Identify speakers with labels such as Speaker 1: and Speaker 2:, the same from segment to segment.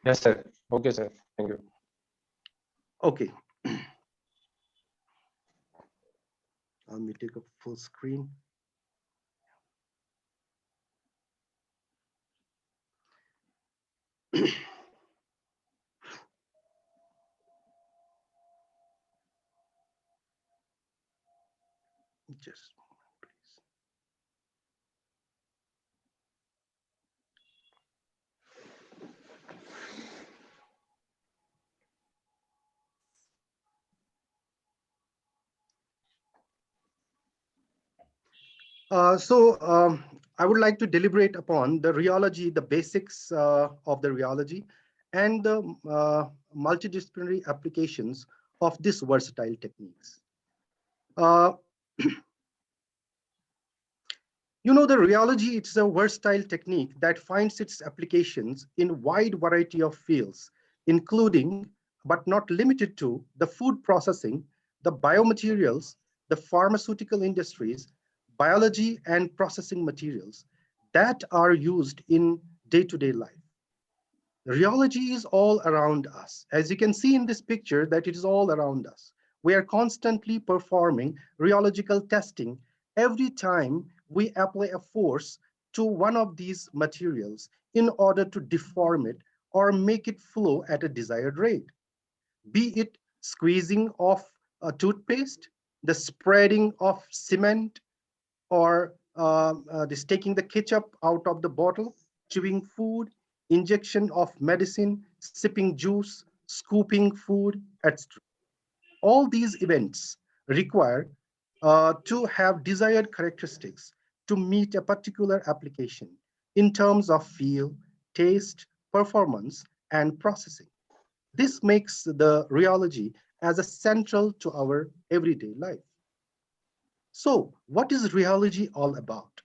Speaker 1: Yes, sir. Okay, sir. Thank you.
Speaker 2: Okay. Let me take a full screen. Just a moment, please. I would like to deliberate upon the rheology, the basics of the rheology, and the multidisciplinary applications of these versatile techniques. Uh, You know, the rheology, it's a versatile technique that finds its applications in wide variety of fields, including, but not limited to, the food processing, the biomaterials, the pharmaceutical industries, biology, and processing materials that are used in day-to-day life. Rheology is all around us. As you can see in this picture, that it is all around us. We are constantly performing rheological testing every time we apply a force to one of these materials in order to deform it or make it flow at a desired rate. Be it squeezing of a toothpaste, the spreading of cement, or this taking the ketchup out of the bottle, chewing food, injection of medicine, sipping juice, scooping food, etc. All these events require to have desired characteristics to meet a particular application in terms of feel, taste, performance, and processing. This makes the rheology as a central to our everyday life. So, what is rheology all about?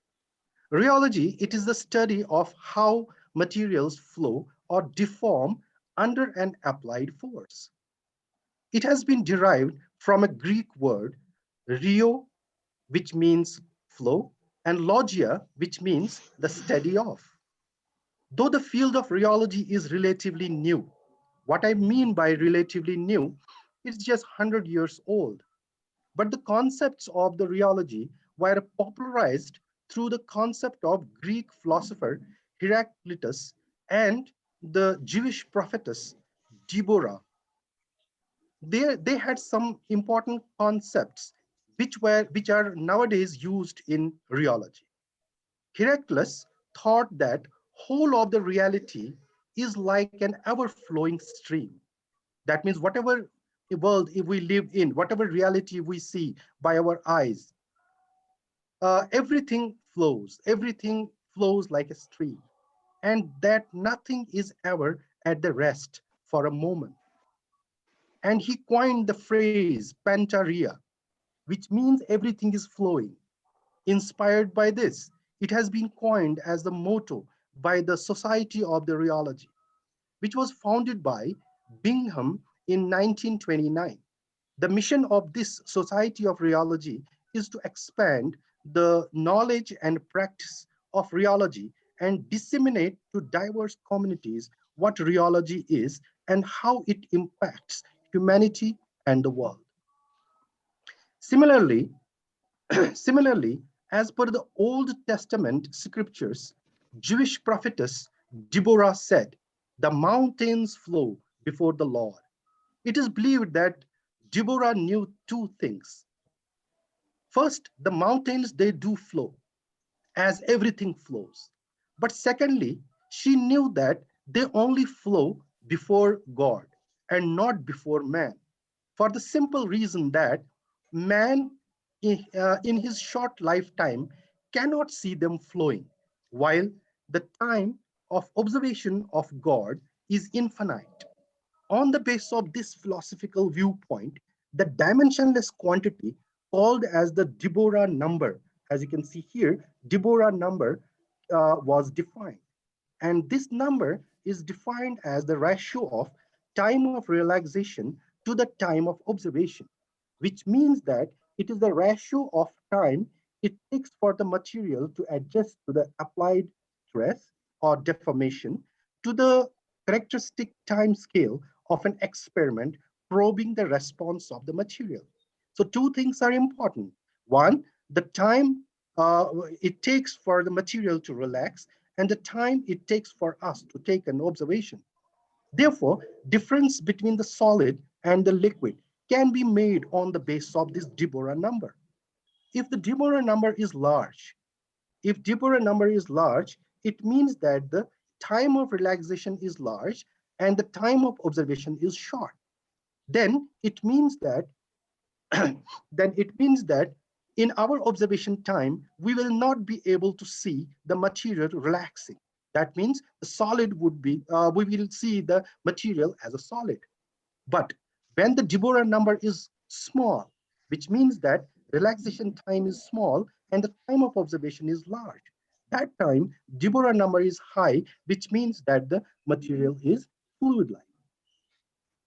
Speaker 2: Rheology, it is the study of how materials flow or deform under an applied force. It has been derived from a Greek word, rheo, which means flow, and logia, which means the study of. Though the field of rheology is relatively new, what I mean by relatively new, it's just 100 years old. But the concepts of the rheology were popularized through the concept of Greek philosopher Heraclitus and the Jewish prophetess Deborah. They had some important concepts which are nowadays used in rheology. Heraclitus thought that whole of the reality is like an ever-flowing stream. That means whatever world if we live in, whatever reality we see by our eyes, everything flows like a stream, and that nothing is ever at the rest for a moment. And he coined the phrase pantaria, which means everything is flowing. Inspired by this, it has been coined as the motto by the Society of the Rheology, which was founded by Bingham in 1929. The mission of this Society of Rheology is to expand the knowledge and practice of rheology and disseminate to diverse communities what rheology is and how it impacts humanity and the world. Similarly, Similarly, as per the Old Testament scriptures, Jewish prophetess Deborah said, "The mountains flow before the Lord." It is believed that Deborah knew two things. First, the mountains, they do flow as everything flows. But secondly, she knew that they only flow before God and not before man, for the simple reason that man in his short lifetime cannot see them flowing, while the time of observation of God is infinite. On the basis of this philosophical viewpoint, the dimensionless quantity called as the Deborah number, as you can see here, Deborah number was defined. And this number is defined as the ratio of time of relaxation to the time of observation, which means that it is the ratio of time it takes for the material to adjust to the applied stress or deformation to the characteristic time scale of an experiment probing the response of the material. So two things are important. One, the time it takes for the material to relax, and the time it takes for us to take an observation. Therefore, difference between the solid and the liquid can be made on the basis of this Deborah number. If the Deborah number is large, if Deborah number is large, it means that the time of relaxation is large and the time of observation is short. Then it means that then it means that in our observation time, we will not be able to see the material relaxing. That means the solid would be, we will see the material as a solid. But when the Deborah number is small, which means that relaxation time is small and the time of observation is large, that time Deborah number is high, which means that the material is fluid-like.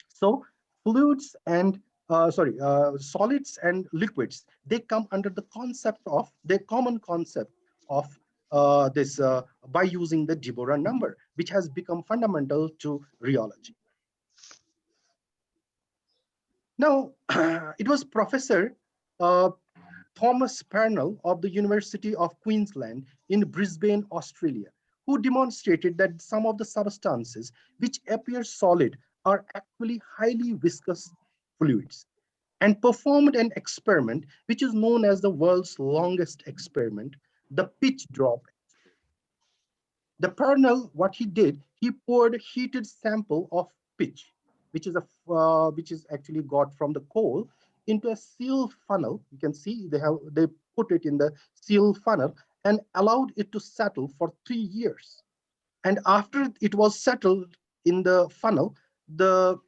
Speaker 2: So fluids and solids and liquids, they come under the concept of the common concept of this by using the Deborah number, which has become fundamental to rheology. Now, it was Professor uh, Thomas Parnell of the University of Queensland in Brisbane, Australia, who demonstrated that some of the substances which appear solid are actually highly viscous fluids, and performed an experiment which is known as the world's longest experiment, the pitch drop. The Parnell, what he did, he poured a heated sample of pitch, which is actually got from the coal, into a seal funnel. You can see they put it in the seal funnel and allowed it to settle for 3 years. And after it was settled in the funnel, the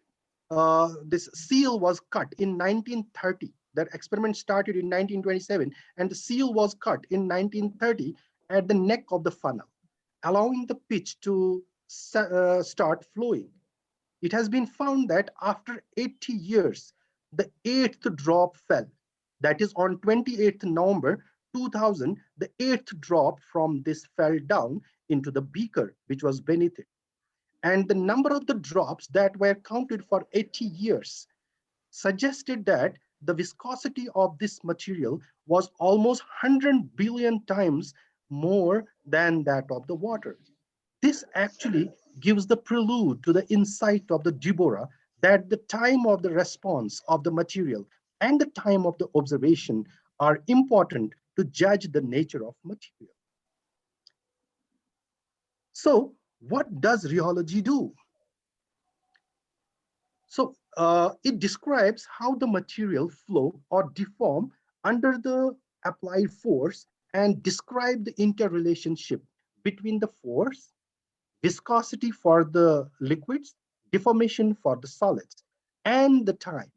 Speaker 2: this seal was cut in 1930. That experiment started in 1927, and the seal was cut in 1930 at the neck of the funnel, allowing the pitch to start flowing. It has been found that after 80 years, the eighth drop fell. That is on 28th November 2000, the eighth drop from this fell down into the beaker, which was beneath it. And the number of the drops that were counted for 80 years suggested that the viscosity of this material was almost 100 billion times more than that of the water. This actually gives the prelude to the insight of the Deborah that the time of the response of the material and the time of the observation are important to judge the nature of material. So, what does rheology do? So it describes how the material flow or deform under the applied force and describe the interrelationship between the force, viscosity for the liquids, deformation for the solids, and the time.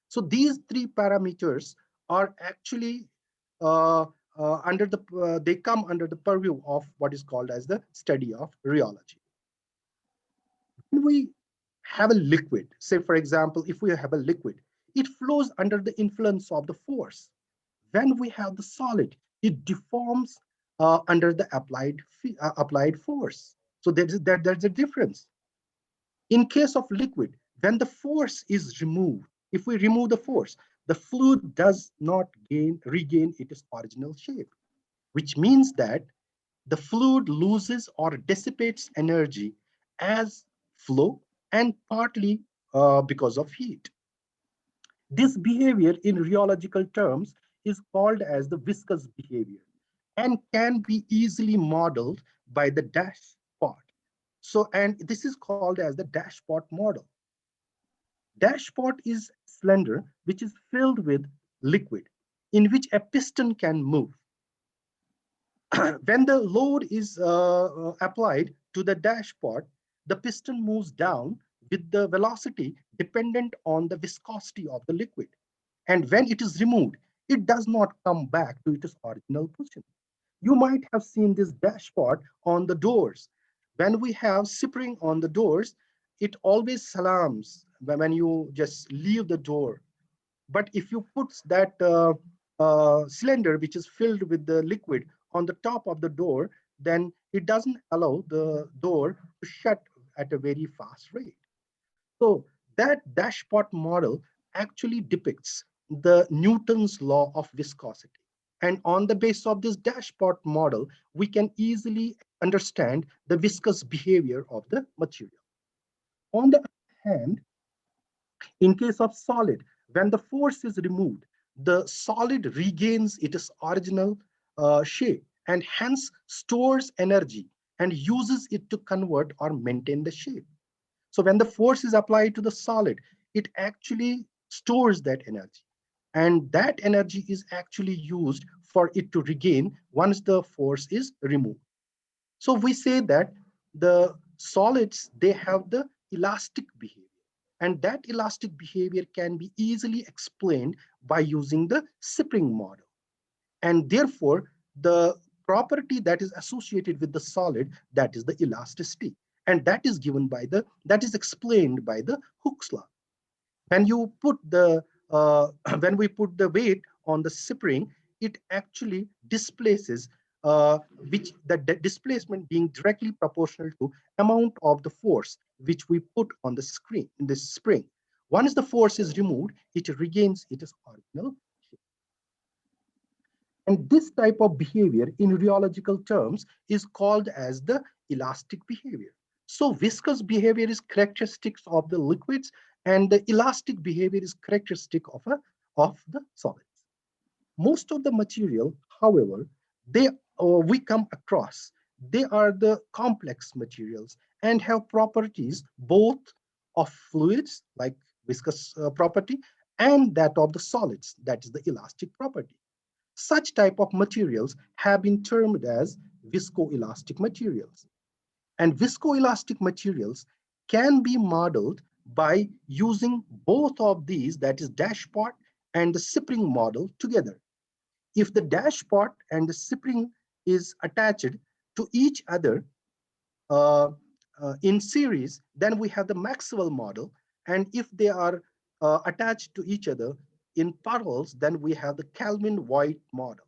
Speaker 2: So these three parameters are actually they come under the purview of what is called as the study of rheology. When we have a liquid, say for example, if we have a liquid, it flows under the influence of the force. When we have the solid, it deforms under the applied force. So there's a difference. In case of liquid, when the force is removed, if we remove the force, the fluid does not regain its original shape, which means that the fluid loses or dissipates energy as flow and partly because of heat. This behavior in rheological terms is called as the viscous behavior and can be easily modeled by the dashpot. So, and this is called as the dashpot model. Dashpot is cylinder which is filled with liquid in which a piston can move. When the load is applied to the dashpot, the piston moves down with the velocity dependent on the viscosity of the liquid. And when it is removed, it does not come back to its original position. You might have seen this dashpot on the doors. When we have spring on the doors, it always salams when you just leave the door. But if you put that cylinder, which is filled with the liquid, on the top of the door, then it doesn't allow the door to shut at a very fast rate. So that dashpot model actually depicts the Newton's law of viscosity. And on the basis of this dashpot model, we can easily understand the viscous behavior of the material. On the other hand, in case of solid, when the force is removed, the solid regains its original shape and hence stores energy and uses it to convert or maintain the shape. So when the force is applied to the solid, it actually stores that energy. And that energy is actually used for it to regain once the force is removed. So we say that the solids, they have the elastic behavior. And that elastic behavior can be easily explained by using the spring model. And therefore, the property that is associated with the solid, that is the elasticity. And that is explained by the Hooke's law. When you put the, when we put the weight on the spring, it actually displaces, which the displacement being directly proportional to amount of the force which we put on the screen in the spring. Once the force is removed, it regains its original. And this type of behavior in rheological terms is called as the elastic behavior. So viscous behavior is characteristics of the liquids and the elastic behavior is characteristic of the solids. Most of the material, however, they we come across, they are the complex materials and have properties both of fluids like viscous property and that of the solids, that is the elastic property. Such type of materials have been termed as viscoelastic materials. And viscoelastic materials can be modeled by using both of these, that is dashpot and the spring model together. If the dashpot and the spring is attached to each other uh, in series, then we have the Maxwell model. And if they are attached to each other in parallels, then we have the Kelvin-White model.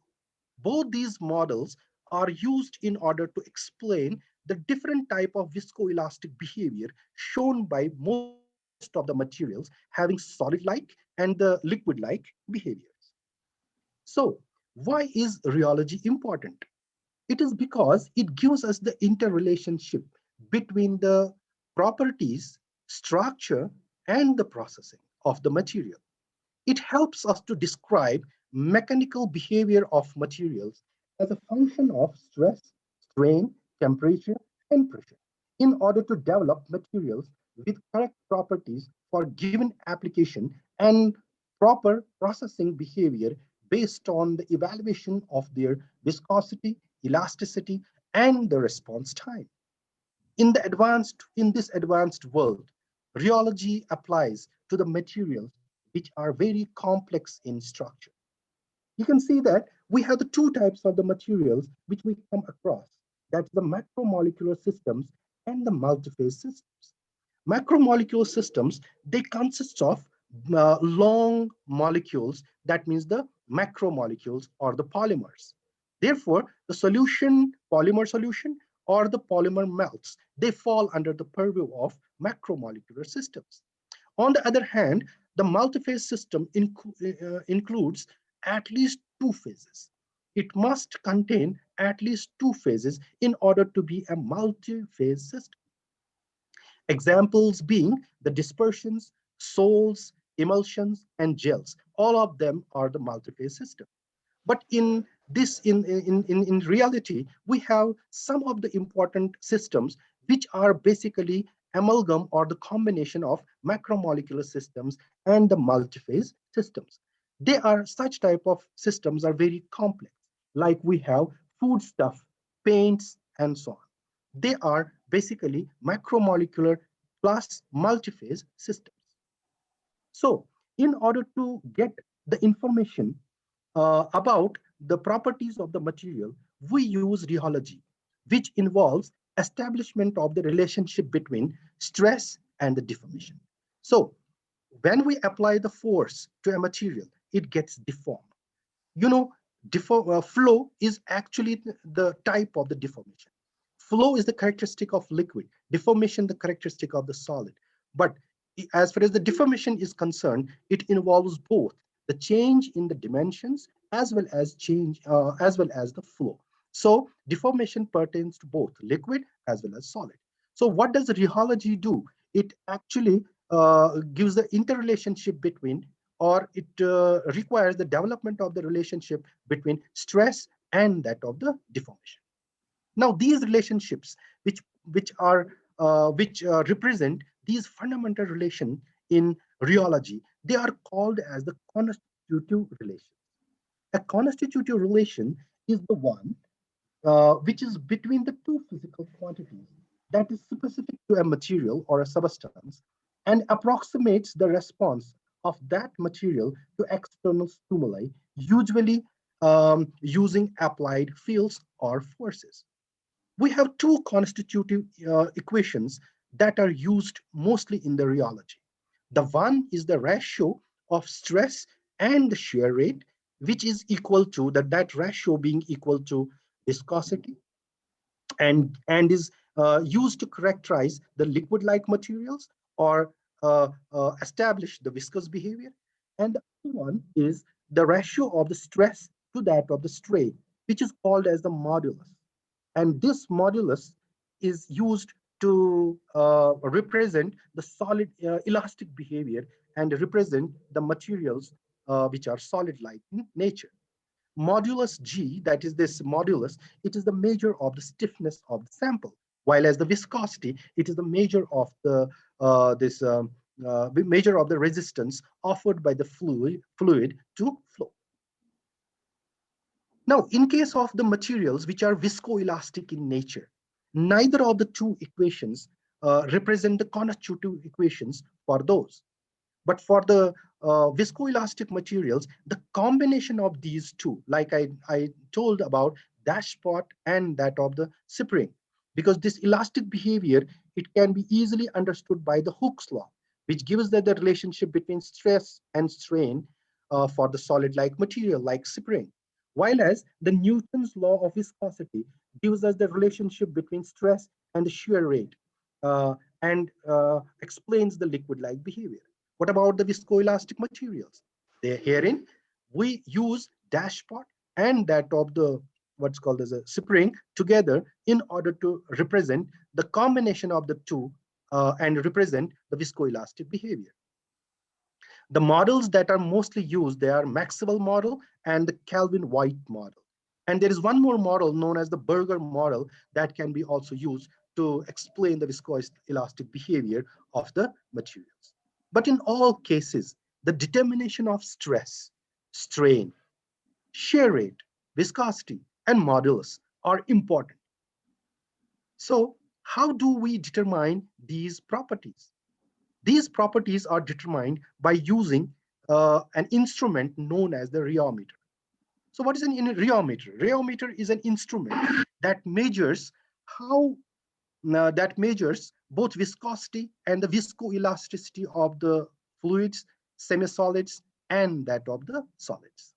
Speaker 2: Both these models are used in order to explain the different type of viscoelastic behavior shown by most of the materials having solid-like and the liquid-like behaviors. So, why is rheology important? It is because it gives us the interrelationship between the properties, structure, and the processing of the material. It helps us to describe mechanical behavior of materials as a function of stress, strain, temperature, and pressure in order to develop materials with correct properties for given application and proper processing behavior based on the evaluation of their viscosity, elasticity, and the response time. In this advanced world, rheology applies to the materials which are very complex in structure. You can see that we have the two types of the materials which we come across. That's the macromolecular systems and the multiphase systems. Macromolecular systems, they consist of long molecules, that means the macromolecules or the polymers. Therefore, the solution, polymer solution, or the polymer melts, they fall under the purview of macromolecular systems. On the other hand, the multiphase system includes at least two phases. It must contain at least two phases in order to be a multi-phase system. Examples being the dispersions, sols, emulsions, and gels. All of them are the multi-phase system. But in reality, we have some of the important systems which are basically amalgam or the combination of macromolecular systems and the multiphase systems. They are such type of systems are very complex, like we have foodstuff, paints, and so on. They are basically macromolecular plus multiphase systems. So in order to get the information about the properties of the material, we use rheology, which involves establishment of the relationship between stress and the deformation. So when we apply the force to a material, it gets deformed. You know, flow is actually the type of the deformation. Flow is the characteristic of liquid, deformation the characteristic of the solid. But as far as the deformation is concerned, it involves both the change in the dimensions as well as the flow. So deformation pertains to both liquid as well as solid. So what does rheology do? It actually gives the interrelationship between, or it requires the development of the relationship between stress and that of the deformation. Now, these relationships, which represent these fundamental relation in rheology, they are called as the constitutive relation. A constitutive relation is the one which is between the two physical quantities that is specific to a material or a substance and approximates the response of that material to external stimuli, usually using applied fields or forces. We have two constitutive equations that are used mostly in the rheology. The one is the ratio of stress and the shear rate, which is equal to that ratio being equal to viscosity, and is used to characterize the liquid-like materials or establish the viscous behavior. And the other one is the ratio of the stress to that of the strain, which is called as the modulus. And this modulus is used to represent the solid elastic behavior and represent the materials which are solid-like in nature. Modulus G, that is this modulus, it is the measure of the stiffness of the sample, while as the viscosity, it is the measure of the measure of the resistance offered by the fluid to flow. Now, in case of the materials which are viscoelastic in nature, neither of the two equations represent the constitutive equations for those. But for the viscoelastic materials, the combination of these two, like I told about dashpot and that of the spring, because this elastic behavior, it can be easily understood by the Hooke's law, which gives that the relationship between stress and strain for the solid-like material like spring. While as the Newton's law of viscosity gives us the relationship between stress and the shear rate and explains the liquid-like behavior. What about the viscoelastic materials? Herein, we use dashpot and that of the what's called as a spring together in order to represent the combination of the two and represent the viscoelastic behavior. The models that are mostly used, they are Maxwell model and the Kelvin-White model. And there is one more model known as the Berger model that can be also used to explain the viscoelastic behavior of the materials. But in all cases, the determination of stress, strain, shear rate, viscosity, and modulus are important. So how do we determine these properties? These properties are determined by using an instrument known as the rheometer. So what is an rheometer? Rheometer is an instrument that measures how that measures both viscosity and the viscoelasticity of the fluids, semi-solids, and that of the solids.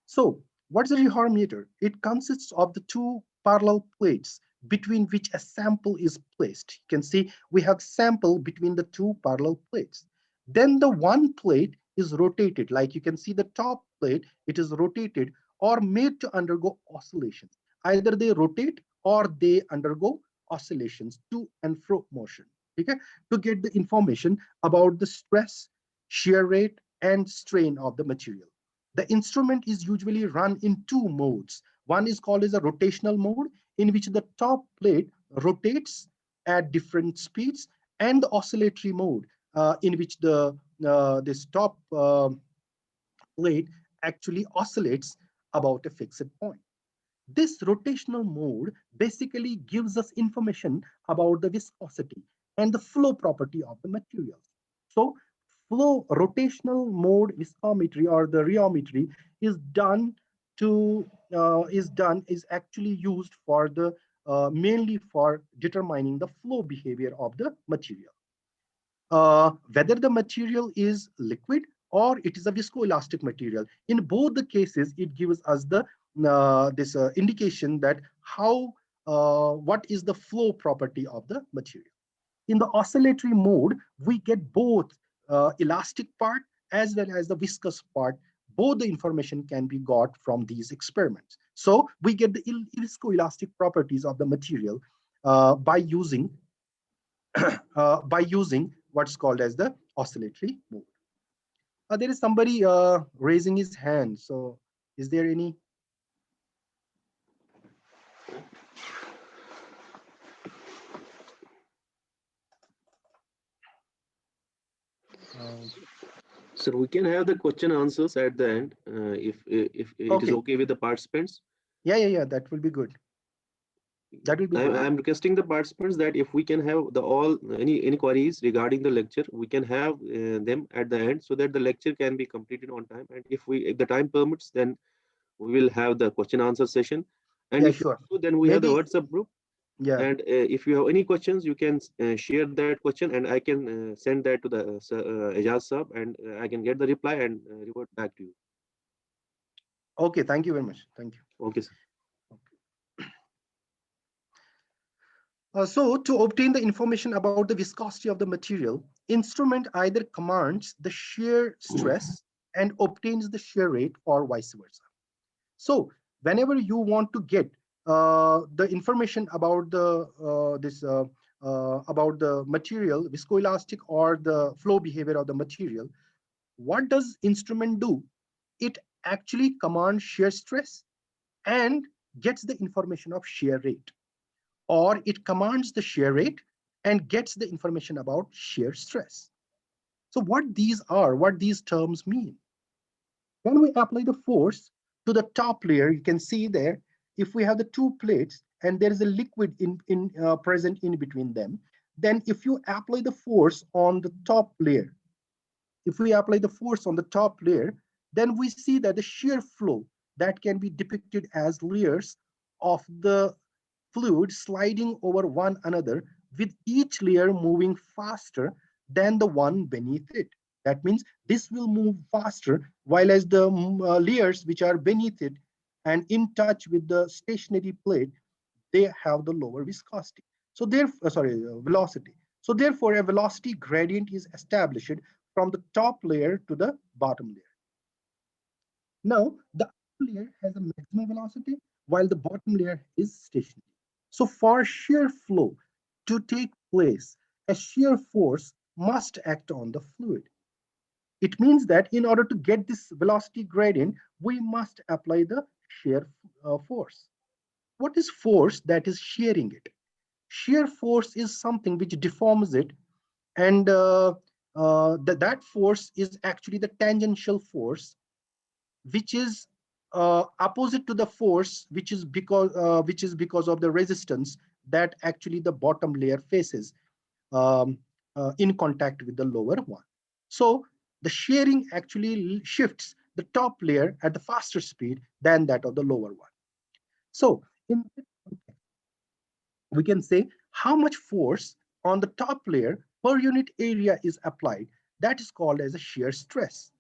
Speaker 2: So what's a rheometer? It consists of the two parallel plates between which a sample is placed. You can see we have sample between the two parallel plates. Then the one plate is rotated, like you can see the top plate, it is rotated or made to undergo oscillations. Either they rotate or they undergo oscillations to and fro motion, okay, to get the information about the stress, shear rate, and strain of the material. The instrument is usually run in two modes. One is called as a rotational mode, in which the top plate rotates at different speeds, and the oscillatory mode, in which the this top plate actually oscillates about a fixed point. This rotational mode basically gives us information about the viscosity and the flow property of the materials. So flow rotational mode viscometry or the rheometry is done to is actually used for the mainly for determining the flow behavior of the material. Whether the material is liquid or it is a viscoelastic material. In both the cases, it gives us the this indication that how what is the flow property of the material. In the oscillatory mode, we get both elastic part as well as the viscous part. Both the information can be got from these experiments. So we get the viscoelastic properties of the material by using what's called as the oscillatory mode. There is somebody raising his hand. So is there any?
Speaker 3: So we can have the question answers at the end, if it is
Speaker 2: Okay.
Speaker 3: okay with the participants.
Speaker 2: Yeah. That will be good. That will be good.
Speaker 3: I'm requesting the participants that if we can have the all any queries regarding the lecture, we can have them at the end so that the lecture can be completed on time. And if the time permits, then we will have the question answer session. And
Speaker 2: Yeah,
Speaker 3: if
Speaker 2: sure.
Speaker 3: then we have the
Speaker 2: Maybe.
Speaker 3: WhatsApp group.
Speaker 2: Yeah.
Speaker 3: And if you have any questions, you can share that question, and I can send that to the Aijaz sir, and I can get the reply and revert back to you.
Speaker 2: Okay. Thank you very much. Thank you.
Speaker 3: Okay, sir.
Speaker 2: So to obtain the information about the viscosity of the material, instrument either commands the shear stress and obtains the shear rate or vice versa. So whenever you want to get the information about the about the material, viscoelastic or the flow behavior of the material, what does instrument do? It actually commands shear stress and gets the information of shear rate, or it commands the shear rate and gets the information about shear stress. So what these terms mean? When we apply the force to the top layer, you can see there, if we have the two plates and there is a liquid present in between them, then if you apply the force on the top layer, then we see that the shear flow that can be depicted as layers of the fluid sliding over one another, with each layer moving faster than the one beneath it. That means this will move faster, while as the layers which are beneath it and in touch with the stationary plate, they have the lower viscosity. So velocity. So therefore, a velocity gradient is established from the top layer to the bottom layer. Now, the upper layer has a maximum velocity, while the bottom layer is stationary. So for shear flow to take place, a shear force must act on the fluid. It means that in order to get this velocity gradient, we must apply the shear force. What is force that is shearing it? Shear force is something which deforms it, and that force is actually the tangential force, which is opposite to the force which is because of the resistance that actually the bottom layer faces in contact with the lower one. So the shearing actually shifts the top layer at the faster speed than that of the lower one. So in this context, we can say how much force on the top layer per unit area is applied. That is called as a shear stress.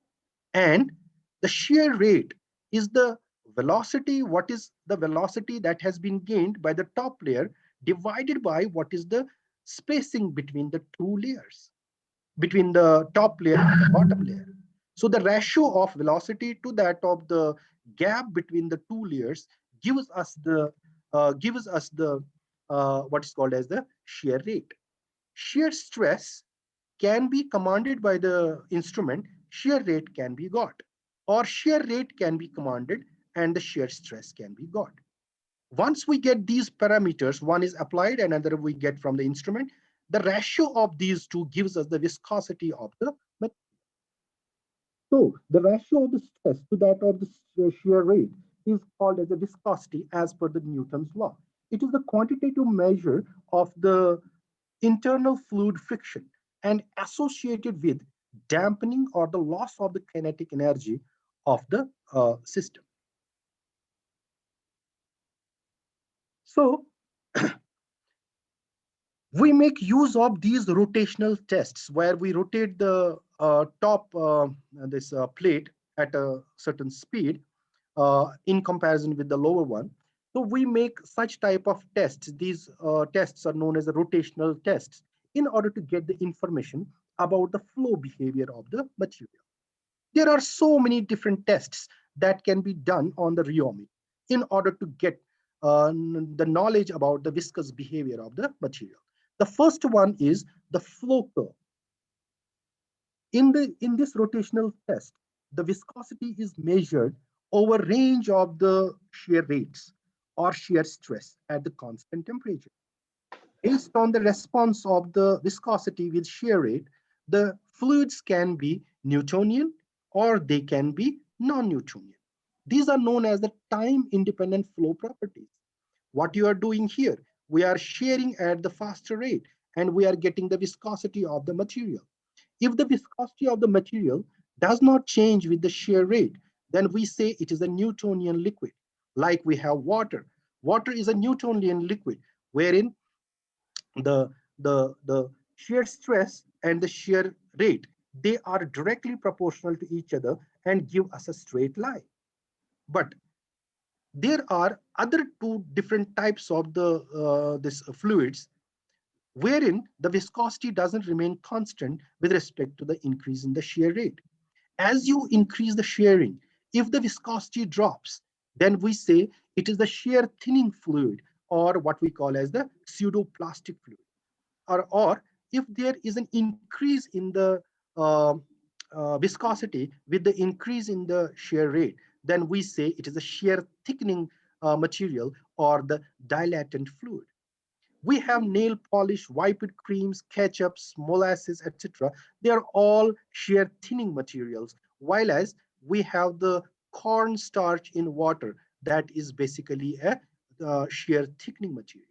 Speaker 2: And the shear rate is the velocity, what is the velocity that has been gained by the top layer divided by what is the spacing between the two layers, between the top layer and the bottom layer. So the ratio of velocity to that of the gap between the two layers gives us the what is called as the shear rate. Shear stress can be commanded by the instrument, shear rate can be got, or shear rate can be commanded and the shear stress can be got. Once we get these parameters, one is applied and another we get from the instrument, the ratio of these two gives us the viscosity of the material. So the ratio of the stress to that of the shear rate is called as a viscosity as per the Newton's law. It is the quantitative measure of the internal fluid friction and associated with dampening or the loss of the kinetic energy of the system. So we make use of these rotational tests where we rotate the top plate at a certain speed in comparison with the lower one. So we make such type of tests. These tests are known as the rotational tests in order to get the information about the flow behavior of the material. There are so many different tests that can be done on the rheometer in order to get the knowledge about the viscous behavior of the material. The first one is the flow curve. In this rotational test, the viscosity is measured over range of the shear rates or shear stress at the constant temperature. Based on the response of the viscosity with shear rate, the fluids can be Newtonian or they can be non-Newtonian. These are known as the time-independent flow properties. What you are doing here, we are shearing at the faster rate and we are getting the viscosity of the material. If the viscosity of the material does not change with the shear rate, then we say it is a Newtonian liquid. Like we have water. Water is a Newtonian liquid, wherein the, the shear stress and the shear rate, they are directly proportional to each other and give us a straight line. But there are other two different types of this fluids wherein the viscosity doesn't remain constant with respect to the increase in the shear rate. As you increase the shearing, if the viscosity drops, then we say it is the shear thinning fluid, or what we call as the pseudoplastic fluid. Or if there is an increase in the uh, viscosity with the increase in the shear rate, then we say it is a shear thickening material or the dilatant fluid. We have nail polish, whipped creams, ketchups, molasses, etc. They are all shear thinning materials, while as we have the cornstarch in water that is basically a shear thickening material.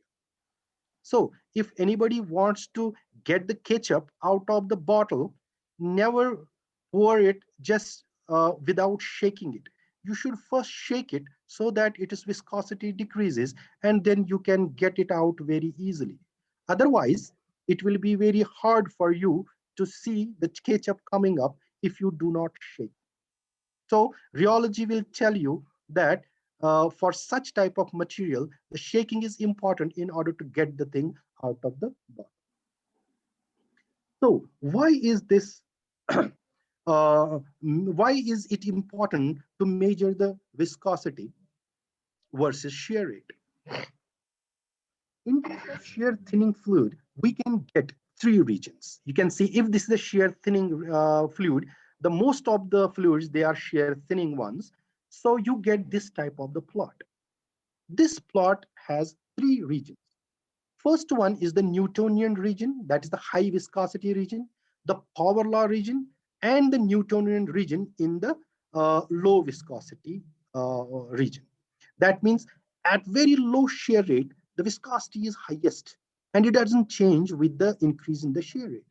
Speaker 2: So if anybody wants to get the ketchup out of the bottle, never pour it just without shaking it. You should first shake it so that its viscosity decreases and then you can get it out very easily. Otherwise, it will be very hard for you to see the ketchup coming up if you do not shake. So rheology will tell you that for such type of material, the shaking is important in order to get the thing out of the bottle. So why is this? Why is it important to measure the viscosity versus shear rate? In case of shear thinning fluid, we can get three regions. You can see if this is a shear thinning fluid, the most of the fluids, they are shear thinning ones. So you get this type of the plot. This plot has three regions. First one is the Newtonian region, that is the high viscosity region, the power law region, and the Newtonian region in the low viscosity region. That means at very low shear rate, the viscosity is highest and it doesn't change with the increase in the shear rate.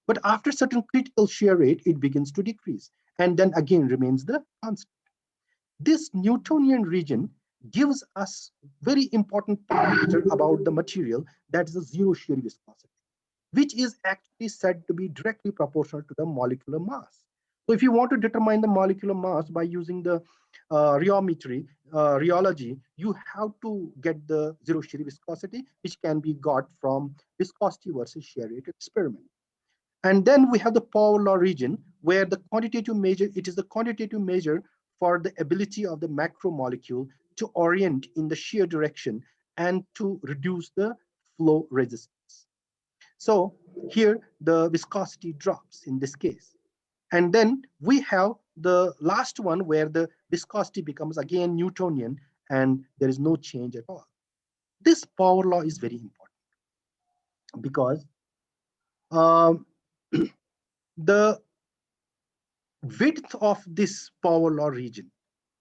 Speaker 2: But after certain critical shear rate, it begins to decrease and then again remains the constant. This Newtonian region gives us very important parameter about the material, that is the zero shear viscosity, which is actually said to be directly proportional to the molecular mass. So if you want to determine the molecular mass by using the rheology, you have to get the zero shear viscosity, which can be got from viscosity versus shear rate experiment. And then we have the power law region, where the quantitative measure, it is the quantitative measure for the ability of the macromolecule to orient in the shear direction and to reduce the flow resistance. So here the viscosity drops in this case. And then we have the last one where the viscosity becomes again Newtonian and there is no change at all. This power law is very important because the width of this power law region,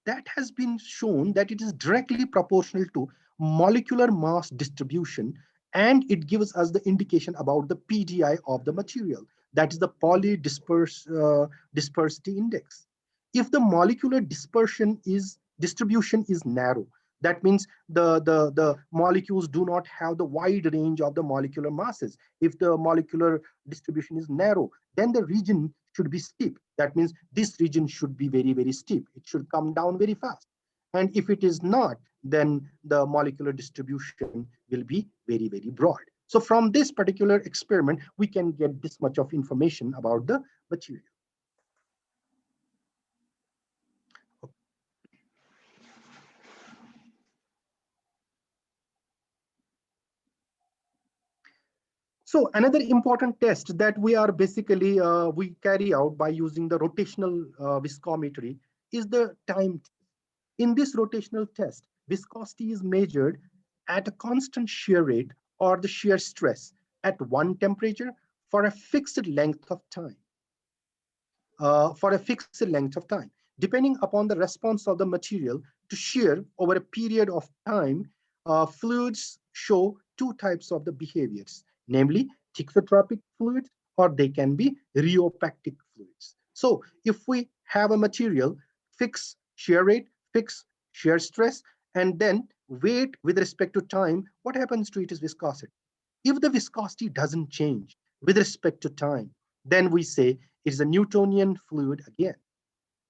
Speaker 2: that has been shown that it is directly proportional to molecular mass distribution, and it gives us the indication about the PDI of the material, that is the dispersity index. If the molecular distribution is narrow, that means the molecules do not have the wide range of the molecular masses. If the molecular distribution is narrow, then the region should be steep. That means this region should be very, very steep. It should come down very fast. And if it is not, then the molecular distribution will be very, very broad. So from this particular experiment, we can get this much of information about the material. So another important test that we are basically, we carry out by using the rotational viscometry is the time. In this rotational test, viscosity is measured at a constant shear rate or the shear stress at one temperature for a fixed length of time. Depending upon the response of the material to shear over a period of time, fluids show two types of the behaviors, namely thixotropic fluids, or they can be rheopactic fluids. So if we have a material, fix shear rate, fix shear stress, and then wait with respect to time, what happens to it is viscosity. If the viscosity doesn't change with respect to time, then we say it's a Newtonian fluid again.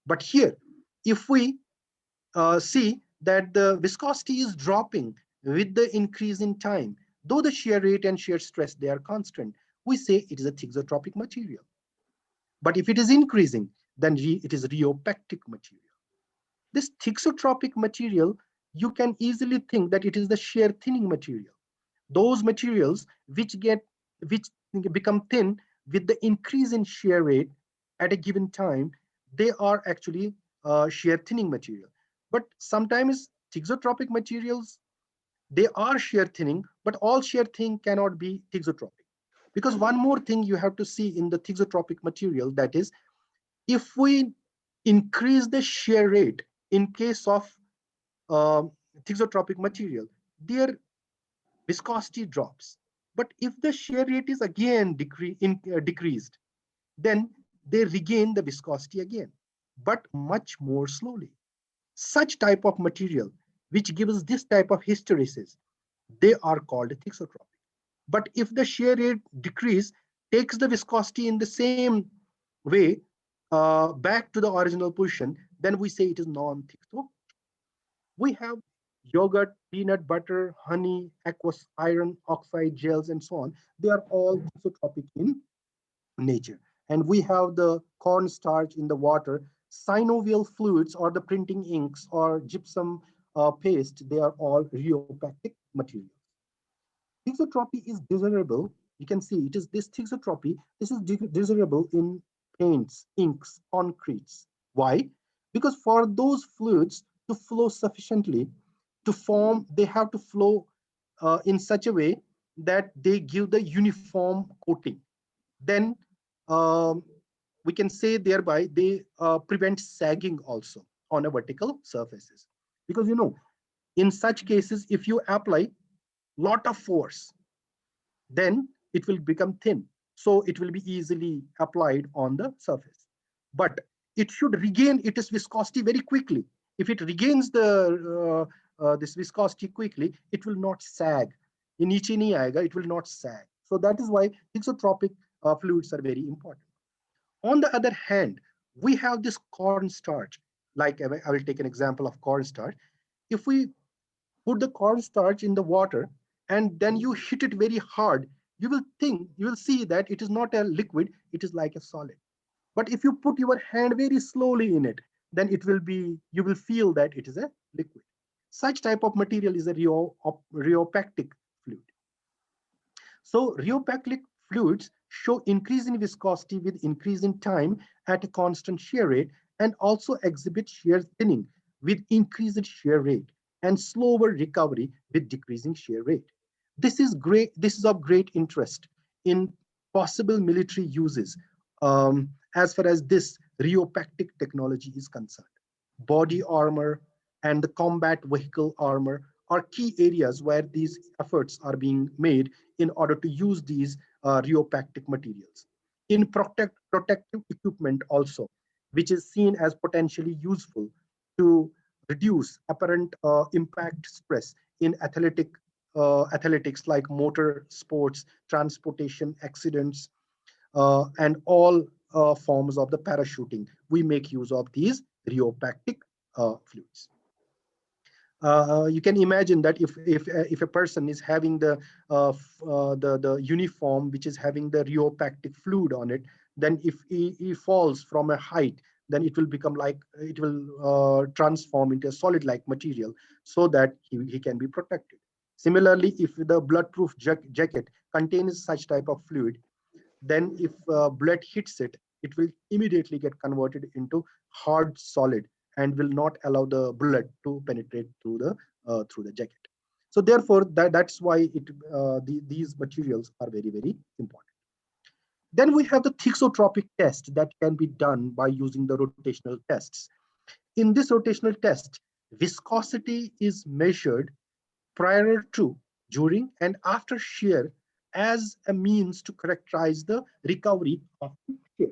Speaker 2: But here, if we see that the viscosity is dropping with the increase in time, though the shear rate and shear stress, they are constant, we say it is a thixotropic material. But if it is increasing, then it is rheopactic material. This thixotropic material, you can easily think that it is the shear thinning material. Those materials which become thin with the increase in shear rate at a given time, they are actually shear thinning material. But sometimes thixotropic materials, they are shear thinning, but all shear thinning cannot be thixotropic. Because one more thing you have to see in the thixotropic material, that is, if we increase the shear rate in case of uh, thixotropic material, their viscosity drops. But if the shear rate is again decreased, then they regain the viscosity again, but much more slowly. Such type of material, which gives this type of hysteresis, they are called thixotropic. But if the shear rate decrease takes the viscosity in the same way back to the original position, then we say it is non-thixotropic. We have yogurt, peanut butter, honey, aqueous iron, oxide gels, and so on. They are all thixotropic in nature. And we have the cornstarch in the water, synovial fluids or the printing inks or gypsum paste, they are all rheopactic materials. Thixotropy is desirable. You can see it is this thixotropy. This is desirable in paints, inks, concretes. Why? Because for those fluids to flow sufficiently to form, they have to flow in such a way that they give the uniform coating. Then um, we can say thereby they prevent sagging also on a vertical surfaces. Because in such cases, if you apply lot of force, then it will become thin. So it will be easily applied on the surface. But it should regain its viscosity very quickly. If it regains this viscosity quickly, it will not sag. In Niche Niaga, it will not sag. So that is why thixotropic fluids are very important. On the other hand, we have this cornstarch. Like I will take an example of cornstarch. If we put the cornstarch in the water and then you hit it very hard, you will see that it is not a liquid, it is like a solid. But if you put your hand very slowly in it, then you will feel that it is a liquid. Such type of material is a rheopactic fluid. So rheopactic fluids show increase in viscosity with increase in time at a constant shear rate, and also exhibit shear thinning with increased shear rate and slower recovery with decreasing shear rate. This is great. This is of great interest in possible military uses as far as this rheopactic technology is concerned. Body armor and the combat vehicle armor are key areas where these efforts are being made in order to use these rheopactic materials. In protective equipment also, which is seen as potentially useful to reduce apparent impact stress in athletics like motor sports, transportation accidents, and all forms of the parachuting. We make use of these rheopactic fluids. You can imagine that if a person is having the uniform which is having the rheopactic fluid on it, then if he falls from a height, then it will become like, it will transform into a solid like material, so that he can be protected. Similarly, if the bloodproof jacket contains such type of fluid, then if blood hits it, it will immediately get converted into hard solid and will not allow the blood to penetrate through the jacket. So therefore, that's why these materials are very, very important. Then we have the thixotropic test that can be done by using the rotational tests. In this rotational test, viscosity is measured prior to, during, and after shear as a means to characterize the recovery of shear.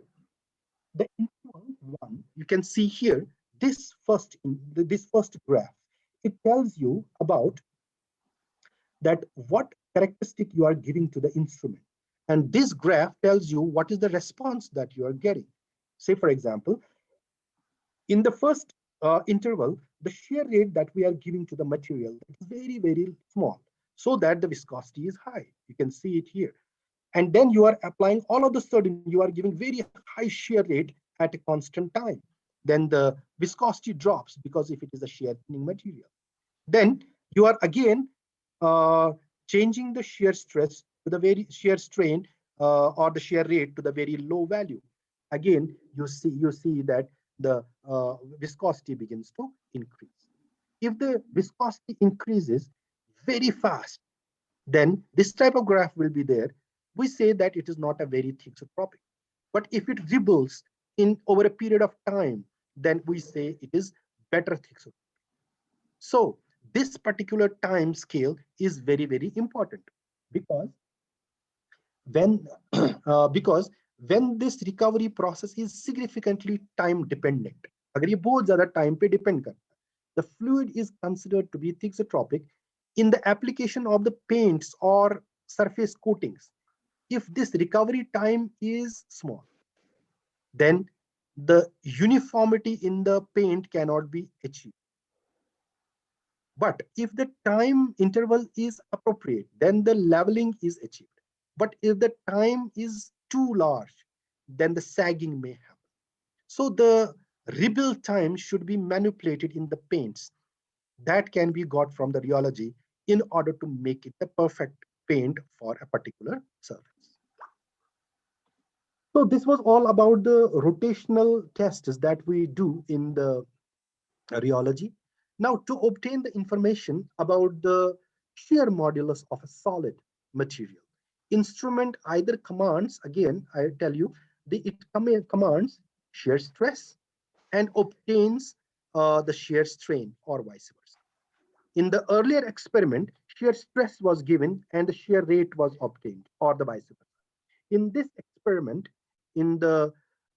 Speaker 2: The interval one, you can see here, this first graph, it tells you about that what characteristic you are giving to the instrument. And this graph tells you what is the response that you are getting. Say, for example, in the first interval, the shear rate that we are giving to the material is very, very small, so that the viscosity is high. You can see it here. And then you are applying, all of a sudden, you are giving very high shear rate at a constant time. Then the viscosity drops, because if it is a shear thinning material. Then you are again changing the shear stress to the very shear strain or the shear rate to the very low value. Again, you see that the viscosity begins to increase. If the viscosity increases very fast, then this type of graph will be there. We say that it is not a very thixotropic. But if it rebels in over a period of time, then we say it is better thixotropic. So this particular time scale is very, very important, because when when this recovery process is significantly time dependent, अगर ये बहुत ज़्यादा time पे depend करता है, the fluid is considered to be thixotropic in the application of the paints or surface coatings. If this recovery time is small, then the uniformity in the paint cannot be achieved. But if the time interval is appropriate, then the leveling is achieved. But if the time is too large, then the sagging may happen. So the rebuild time should be manipulated in the paints that can be got from the rheology in order to make it the perfect paint for a particular surface. So this was all about the rotational tests that we do in the rheology. Now, to obtain the information about the shear modulus of a solid material, instrument either commands, again, I tell you, it commands shear stress and obtains the shear strain, or vice versa. In the earlier experiment, shear stress was given and the shear rate was obtained, or the vice versa. In this experiment,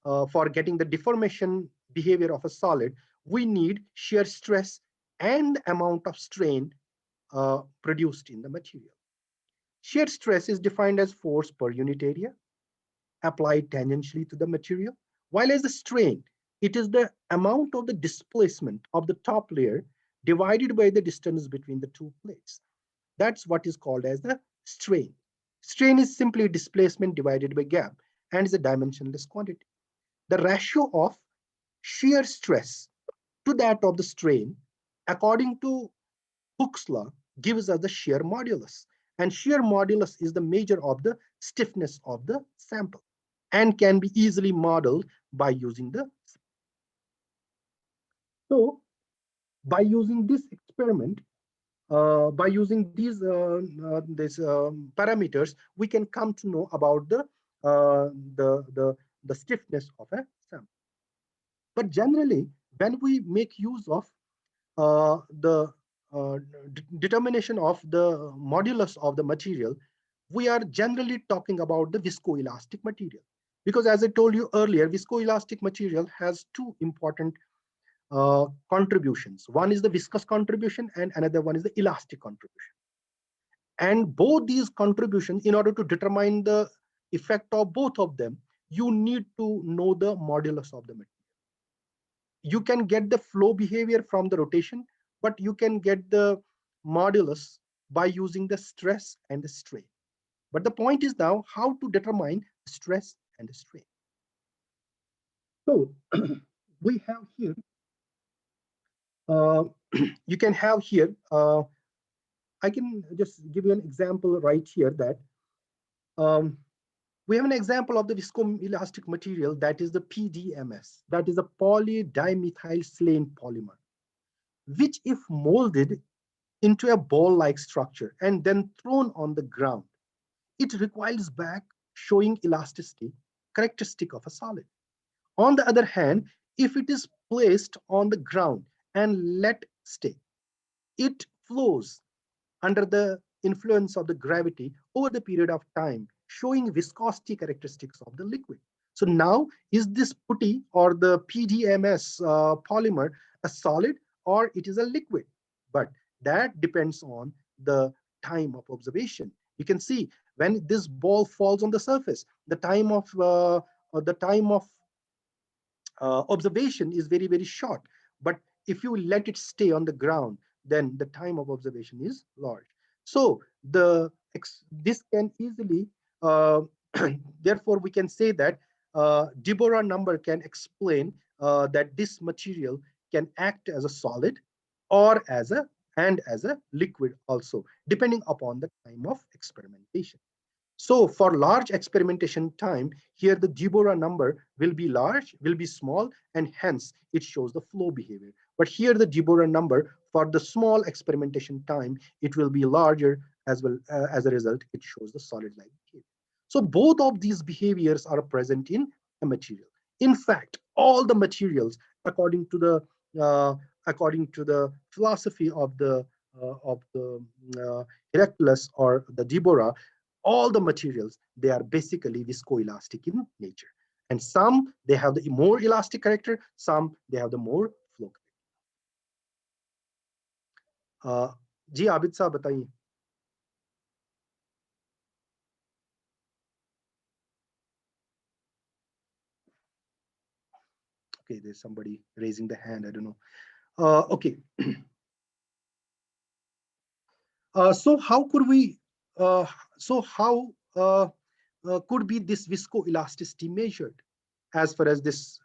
Speaker 2: for getting the deformation behavior of a solid, we need shear stress and the amount of strain produced in the material. Shear stress is defined as force per unit area applied tangentially to the material, while as the strain, it is the amount of the displacement of the top layer divided by the distance between the two plates. That's what is called as the strain. Strain is simply displacement divided by gap and is a dimensionless quantity. The ratio of shear stress to that of the strain, according to Hooke's law, gives us the shear modulus. And shear modulus is the measure of the stiffness of the sample and can be easily modeled by using the. So by using this experiment, by using these parameters, we can come to know about the stiffness of a sample. But generally, when we make use of the determination of the modulus of the material, we are generally talking about the viscoelastic material. Because as I told you earlier, viscoelastic material has two important contributions. One is the viscous contribution and another one is the elastic contribution. And both these contributions, in order to determine the effect of both of them, you need to know the modulus of the material. You can get the flow behavior from the rotation, but you can get the modulus by using the stress and the strain. But the point is now how to determine stress and the strain. So we have here, you can have here, I can just give you an example right here that um, we have an example of the viscoelastic material, that is the PDMS, that is a polydimethylsilane polymer, which if molded into a ball-like structure and then thrown on the ground, it recoils back, showing elasticity characteristic of a solid. On the other hand, if it is placed on the ground and let stay, it flows under the influence of the gravity over the period of time, showing viscosity characteristics of the liquid. So now, is this putty or the PDMS polymer a solid or it is a liquid? But that depends on the time of observation. You can see when this ball falls on the surface, the time of observation is very, very short. But if you let it stay on the ground, then the time of observation is large. So this can easily, therefore, we can say that Deborah number can explain that this material can act as a solid or as a liquid also, depending upon the time of experimentation. So for large experimentation time, here the Deborah number will be large, will be small, and hence it shows the flow behavior. But here the Deborah number for the small experimentation time, it will be larger as well. As a result, it shows the solid-like behavior. So both of these behaviors are present in a material. In fact, all the materials, according to the philosophy of the Heracles or the Deborah, all the materials, they are basically viscoelastic in nature, and some they have the more elastic character, some they have the more flow character. जी आबिद साहब बताइए. Okay, there's somebody raising the hand, I don't know. Okay. So how could we could be this viscoelasticity measured as far as this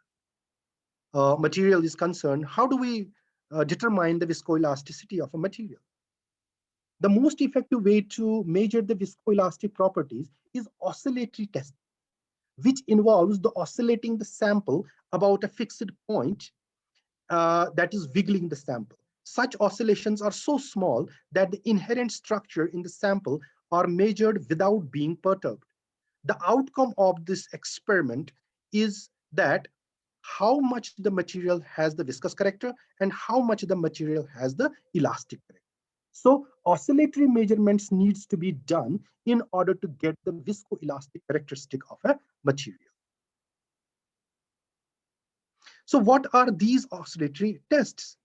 Speaker 2: material is concerned? How do we determine the viscoelasticity of a material? The most effective way to measure the viscoelastic properties is oscillatory test, which involves the oscillating the sample about a fixed point, that is wiggling the sample. Such oscillations are so small that the inherent structure in the sample are measured without being perturbed. The outcome of this experiment is that how much the material has the viscous character and how much the material has the elastic character. So oscillatory measurements needs to be done in order to get the viscoelastic characteristic of a material. So what are these oscillatory tests?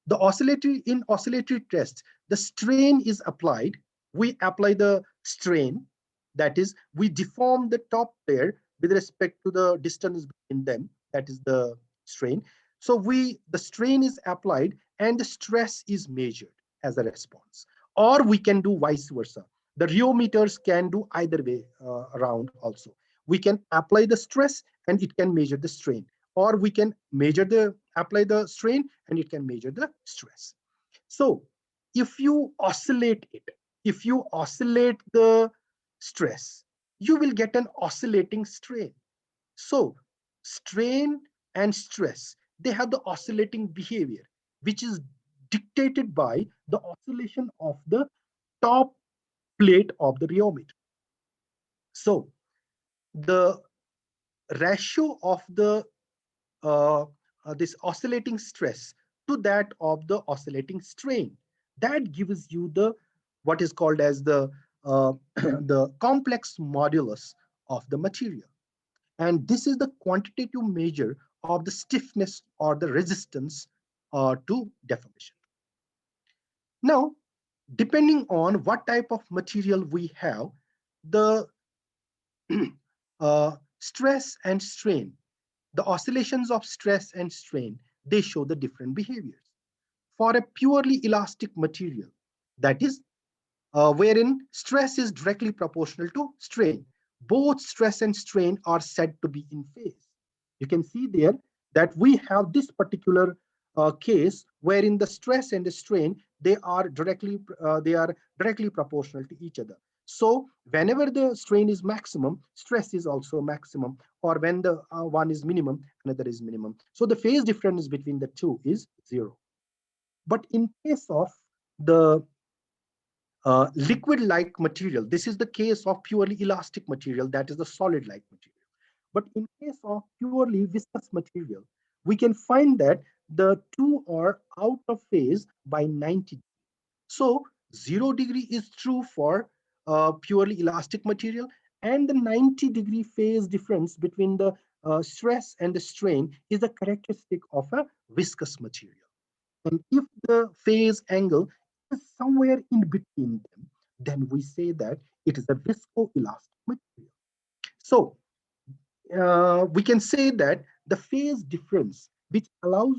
Speaker 2: In oscillatory tests, the strain is applied. We apply the strain, that is, we deform the top pair with respect to the distance between them, that is the strain. So the strain is applied and the stress is measured as a response. Or we can do vice versa. The rheometers can do either way around also. We can apply the stress and it can measure the strain, or we can apply the strain and it can measure the stress. So if you oscillate the stress, you will get an oscillating strain. So strain and stress, they have the oscillating behavior, which is dictated by the oscillation of the top plate of the rheometer. So the ratio of the this oscillating stress to that of the oscillating strain, that gives you the what is called as the the complex modulus of the material, and this is the quantitative measure of the stiffness or the resistance to deformation. Now, depending on what type of material we have, the stress and strain, the oscillations of stress and strain, they show the different behaviors. for a purely elastic material, that is, wherein stress is directly proportional to strain. Both stress and strain are said to be in phase. You can see there that we have this particular case wherein the stress and the strain, they are directly proportional to each other. So whenever the strain is maximum, stress is also maximum, or when the one is minimum, another is minimum. So the phase difference between the two is 0. But in case of the liquid-like material, this is the case of purely elastic material, that is the solid-like material. But in case of purely viscous material, we can find that the two are out of phase by 90. So 0 degree is true for purely elastic material, and the 90-degree phase difference between the stress and the strain is a characteristic of a viscous material. And if the phase angle is somewhere in between them, then we say that it is a viscoelastic material. So we can say that the phase difference, which allows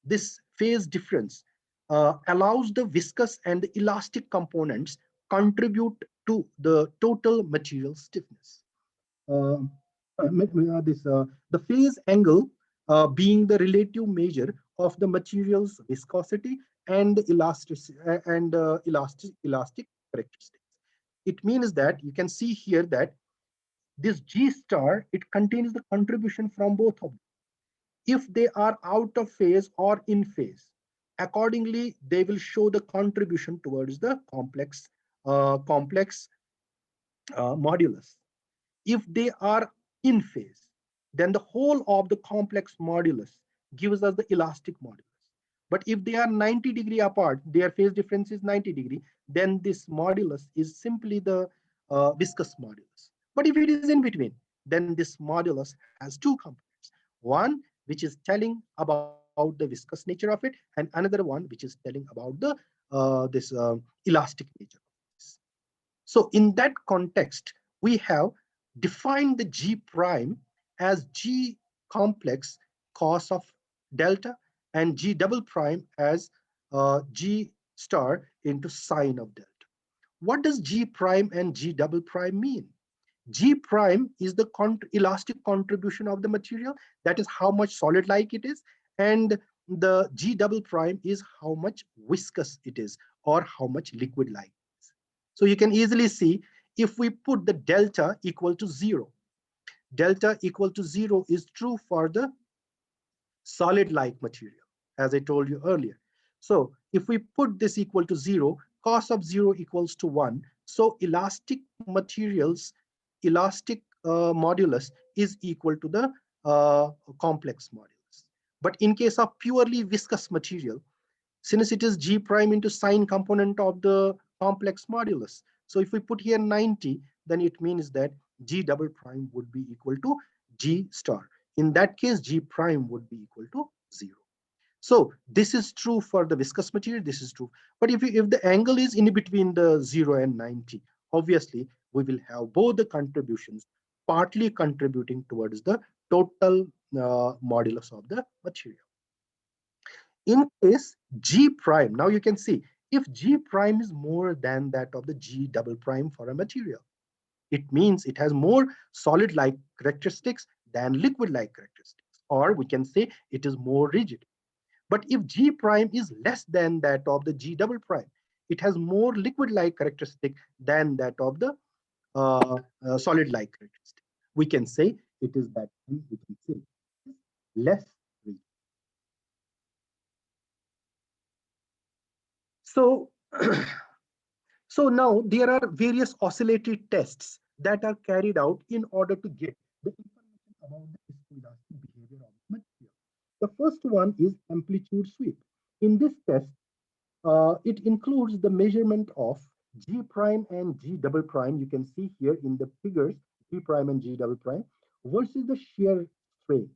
Speaker 2: this phase difference allows the viscous and the elastic components contribute to the total material stiffness. The phase angle being the relative measure of the material's viscosity and elastic characteristics. It means that you can see here that this G star, it contains the contribution from both of them. If they are out of phase or in phase, accordingly, they will show the contribution towards the complex modulus. If they are in phase, then the whole of the complex modulus gives us the elastic modulus. But if they are 90-degree apart, their phase difference is 90-degree, then this modulus is simply the viscous modulus. But if it is in between, then this modulus has two components. One which is telling about the viscous nature of it, and another one which is telling about the this elastic nature of this. So in that context, we have defined the G prime as G complex cos of delta, and G double prime as G star into sine of delta. What does G prime and G double prime mean? G prime is the elastic contribution of the material, that is how much solid like it is, and the G double prime is how much viscous it is, or how much liquid like it is. So you can easily see, if we put the delta equal to 0, delta equal to 0 is true for the solid-like material, as I told you earlier. So if we put this equal to 0, cos of 0 equals to 1. So elastic materials, elastic modulus is equal to the complex modulus. But in case of purely viscous material, since it is G prime into sine component of the complex modulus, so if we put here 90, then it means that G double prime would be equal to G star. In that case, G prime would be equal to 0. So this is true for the viscous material, this is true. But if the angle is in between the 0 and 90, obviously we will have both the contributions partly contributing towards the total modulus of the material. In case G prime, now you can see, if G prime is more than that of the G double prime for a material, it means it has more solid-like characteristics than liquid-like characteristics, or we can say it is more rigid. But if G prime is less than that of the G double prime, it has more liquid-like characteristic than that of the solid-like characteristic. We can say it is that, we can say less rigid. So, so now there are various oscillatory tests that are carried out in order to get the information about the viscoelastic behavior of the material. The first one is amplitude sweep. In this test, it includes the measurement of G prime and G double prime. You can see here in the figures, G prime and G double prime versus the shear strain,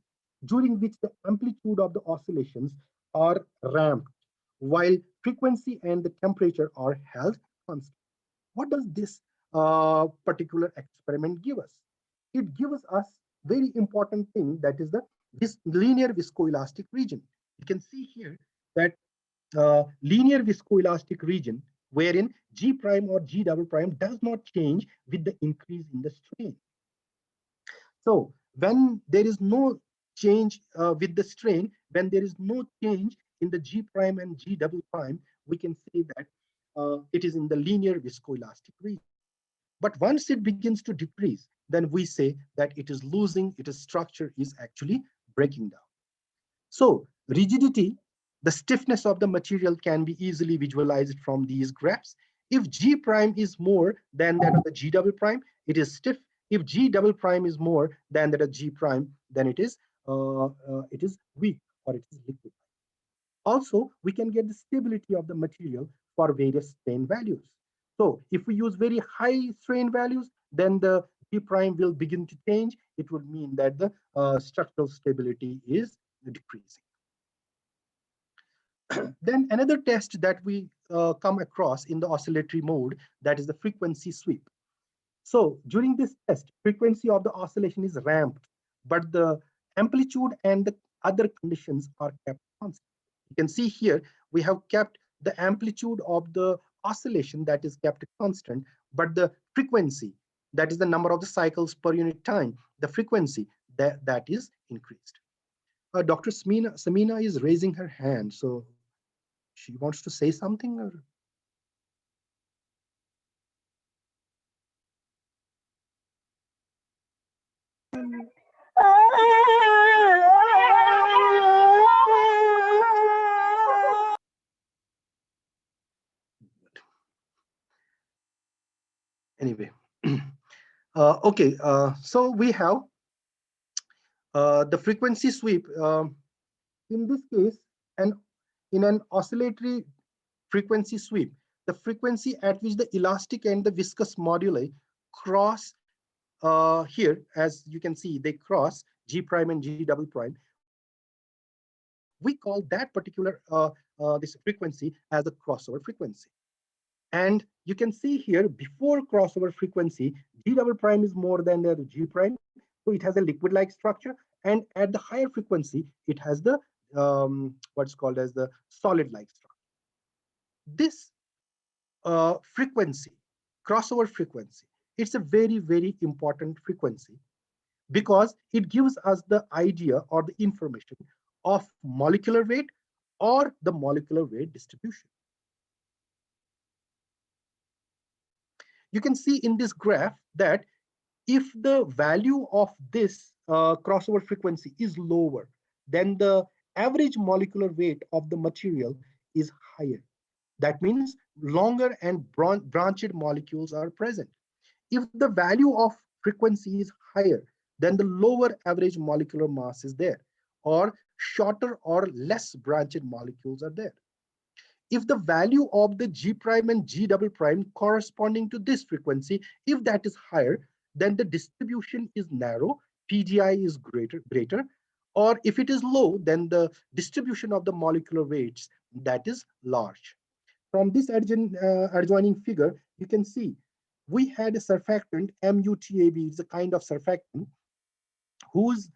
Speaker 2: during which the amplitude of the oscillations are ramped, while frequency and the temperature are held constant. What does this particular experiment give us? It gives us very important thing, that is the this linear viscoelastic region. You can see here that linear viscoelastic region wherein G prime or G double prime does not change with the increase in the strain. So when there is no change with the strain, when there is no change in the G prime and G double prime, we can say that it is in the linear viscoelastic region. But once it begins to decrease, then we say that it is losing, its structure is actually breaking down. So rigidity, the stiffness of the material can be easily visualized from these graphs. If G prime is more than that of the G double prime, it is stiff. If G double prime is more than that of G prime, then it is weak or it is liquid. Also, we can get the stability of the material for various strain values. So if we use very high strain values, then the G prime will begin to change. It would mean that the structural stability is decreasing. Then another test that we come across in the oscillatory mode, that is the frequency sweep. So during this test, frequency of the oscillation is ramped, but the amplitude and the other conditions are kept constant. You can see here, we have kept the amplitude of the oscillation that is kept constant, but the frequency, that is the number of the cycles per unit time, the frequency that is increased. Dr. Samina is raising her hand, so she wants to say something? Or? Anyway, okay, so we have the frequency sweep. In this case, and in an oscillatory frequency sweep, the frequency at which the elastic and the viscous moduli cross here, as you can see, they cross G prime and G double prime. We call that particular this frequency as the crossover frequency. And you can see here, before crossover frequency, G double prime is more than the G prime. So it has a liquid-like structure. And at the higher frequency, it has the what's called as the solid-like structure. This frequency, crossover frequency, it's a very, very important frequency because it gives us the idea or the information of molecular weight or the molecular weight distribution. You can see in this graph that if the value of this crossover frequency is lower, then the average molecular weight of the material is higher. That means longer and branched molecules are present. If the value of frequency is higher, then the lower average molecular mass is there, or shorter or less branched molecules are there. If the value of the G prime and G double prime corresponding to this frequency, if that is higher, then the distribution is narrow, PGI is greater, or if it is low, then the distribution of the molecular weights that is large. From this adjoining figure, you can see we had a surfactant, MUTAB, is a kind of surfactant whose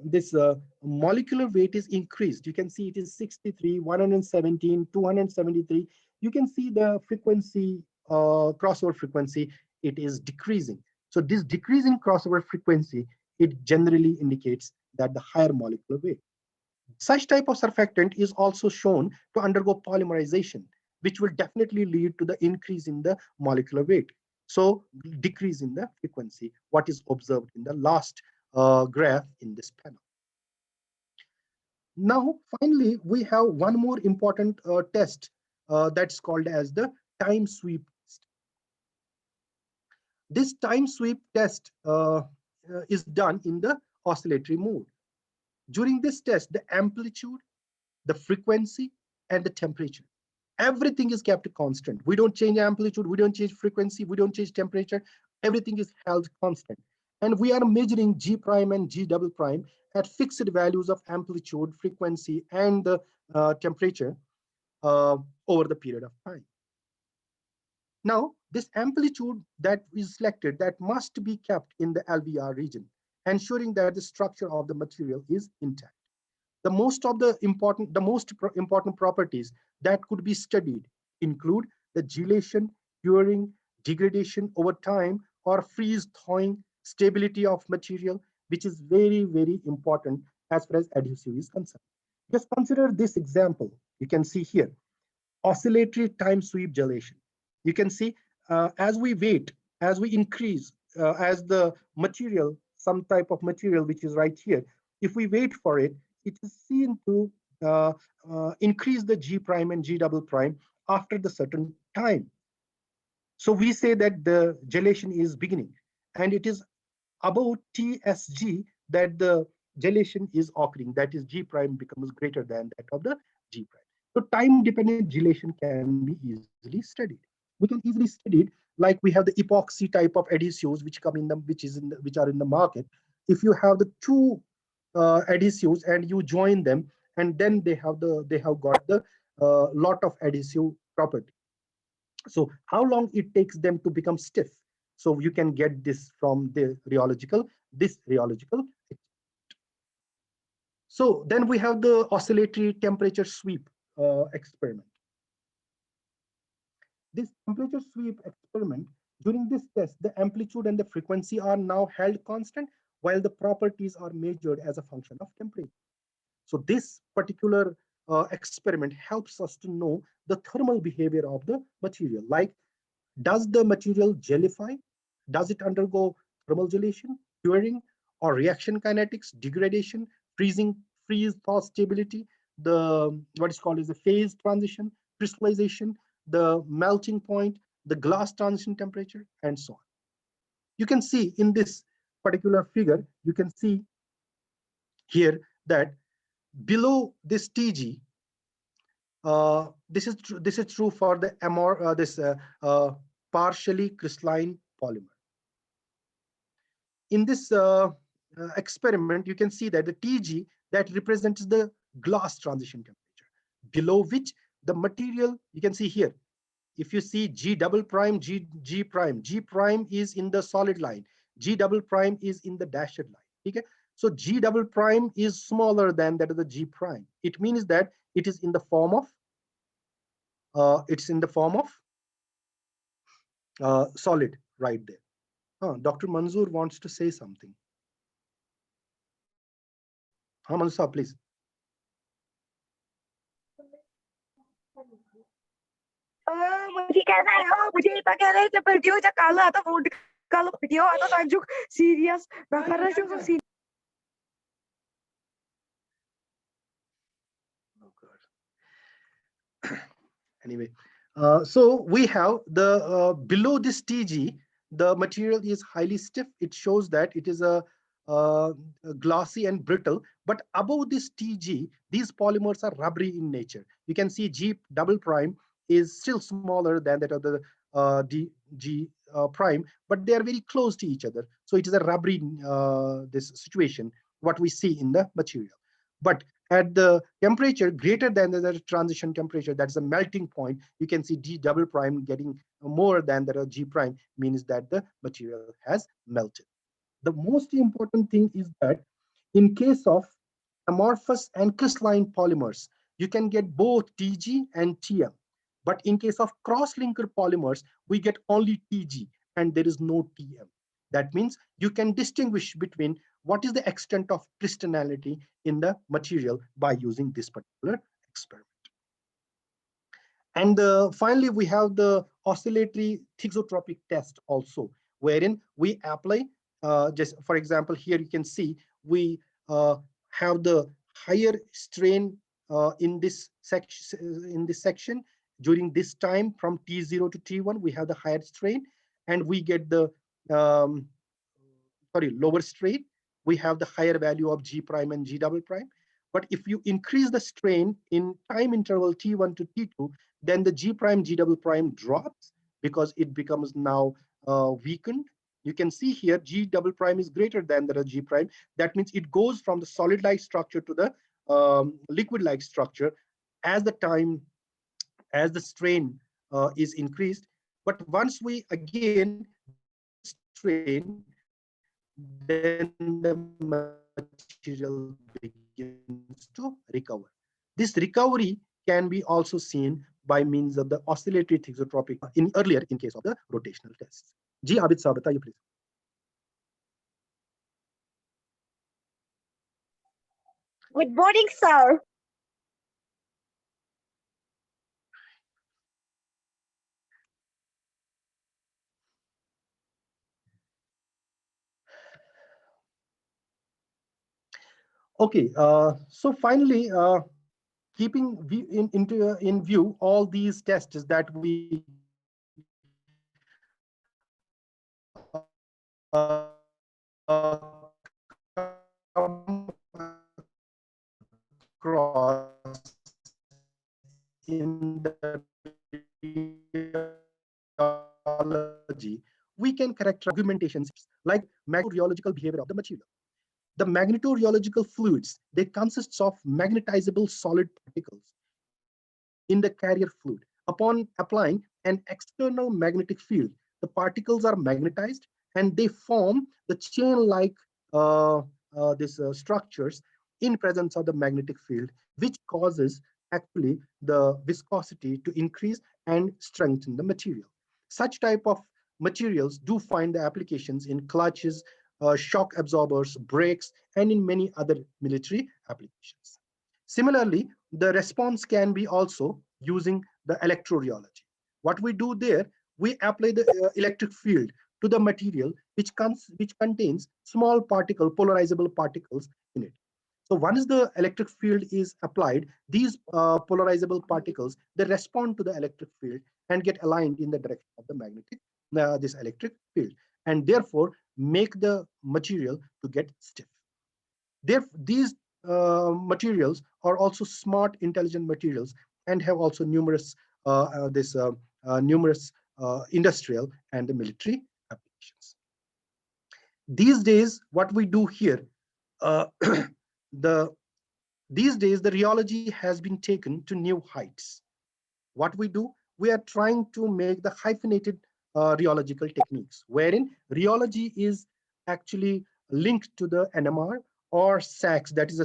Speaker 2: this molecular weight is increased. You can see it is 63, 117, 273. You can see the frequency, crossover frequency, it is decreasing. So this decreasing crossover frequency, it generally indicates that the higher molecular weight. Such type of surfactant is also shown to undergo polymerization, which will definitely lead to the increase in the molecular weight. So decrease in the frequency, what is observed in the last graph in this panel. Now, finally, we have one more important test that's called as the time sweep test. This time sweep test is done in the oscillatory mode. During this test, the amplitude, the frequency, and the temperature, everything is kept constant. We don't change amplitude, we don't change frequency, we don't change temperature. Everything is held constant. And we are measuring G prime and G double prime at fixed values of amplitude, frequency, and the temperature over the period of time. Now, this amplitude that is selected, that must be kept in the LBR region, ensuring that the structure of the material is intact. The most important properties that could be studied include the gelation, curing, degradation over time, or freeze thawing, stability of material, which is very, very important as far as adhesive is concerned. Just consider this example. You can see here, oscillatory time sweep gelation. You can see as we wait, as we increase, as the material, some type of material which is right here, if we wait for it, it is seen to increase the G prime and G double prime after the certain time. So we say that the gelation is beginning, and it is about TSG that the gelation is occurring, that is G prime becomes greater than that of the G prime. So time-dependent gelation can be easily studied. We can easily study it like we have the epoxy type of adhesives which come in the which are in the market. If you have the two adhesives and you join them, and then they have got the lot of adhesive property. So how long it takes them to become stiff? So you can get this from the rheological. So then we have the oscillatory temperature sweep experiment. This temperature sweep experiment, during this test, the amplitude and the frequency are now held constant while the properties are measured as a function of temperature. So this particular experiment helps us to know the thermal behavior of the material. Like, does the material gellify? Does it undergo thermal gelation, curing, or reaction kinetics, degradation, freezing, freeze, thaw, stability, the what is called as the phase transition, crystallization, the melting point, the glass transition temperature, and so on. You can see in this particular figure, you can see here that below this TG, this is true for the partially crystalline polymer. In this experiment, you can see that the TG that represents the glass transition temperature, below which the material, you can see here, if you see G double prime, G prime, G prime is in the solid line, G double prime is in the dashed line. Okay? So G double prime is smaller than that of the G prime. It means that it is in the form of solid right there. Dr. Manzoor wants to say something. Manzoor, please.
Speaker 4: मुझे कहना है मुझे इतना कह रहे हैं जब video जा काला आता वोट काला वीडियो आता ताजु सीरियस मैं कर रहा हूं serious.
Speaker 2: Oh God. Anyway, so we have the below this TG, the material is highly stiff. It shows that it is a glassy and brittle. But above this TG, these polymers are rubbery in nature. You can see G double prime is still smaller than that of the G prime, but they are very close to each other. So it is a rubbery this situation, what we see in the material. But at the temperature greater than the transition temperature, that's the melting point, you can see G double prime getting more than the G prime, means that the material has melted. The most important thing is that in case of amorphous and crystalline polymers, you can get both TG and TM. But in case of cross-linker polymers, we get only TG and there is no TM. That means you can distinguish between what is the extent of crystallinity in the material by using this particular experiment. And finally, we have the oscillatory thixotropic test also, wherein we apply, just for example, here you can see we have the higher strain in this section. During this time from T0 to T1, we have the higher strain, and we get the lower strain. We have the higher value of G prime and G double prime. But if you increase the strain in time interval T1 to T2, then the G prime, G double prime drops because it becomes now weakened. You can see here G double prime is greater than the G prime. That means it goes from the solid-like structure to the liquid-like structure as the strain is increased. But once we again decrease the strain, then the material begins to melt. begins to recover. This recovery can be also seen by means of the oscillatory thixotropic in earlier in case of the rotational tests. Ji Abid Saab, bataiye please.
Speaker 4: Good morning, sir.
Speaker 2: Okay, so finally, keeping in view all these tests that we in the rheology, we can characterize augmentations like magnetorheological behavior of the material. The magnetorheological fluids, they consist of magnetizable solid particles in the carrier fluid. Upon applying an external magnetic field, the particles are magnetized and they form the chain-like structures in presence of the magnetic field, which causes actually the viscosity to increase and strengthen the material. Such type of materials do find the applications in clutches, shock absorbers, brakes, and in many other military applications. Similarly, the response can be also using the electrorheology. What we do there, we apply the electric field to the material which contains small polarizable particles in it. So once the electric field is applied, these polarizable particles, they respond to the electric field and get aligned in the direction of the this electric field, and therefore make the material to get stiff. These materials are also smart, intelligent materials and have also numerous industrial and the military applications. These days, what we do here, these days the rheology has been taken to new heights. What we do, we are trying to make the hyphenated rheological techniques, wherein rheology is actually linked to the NMR or SAX, that is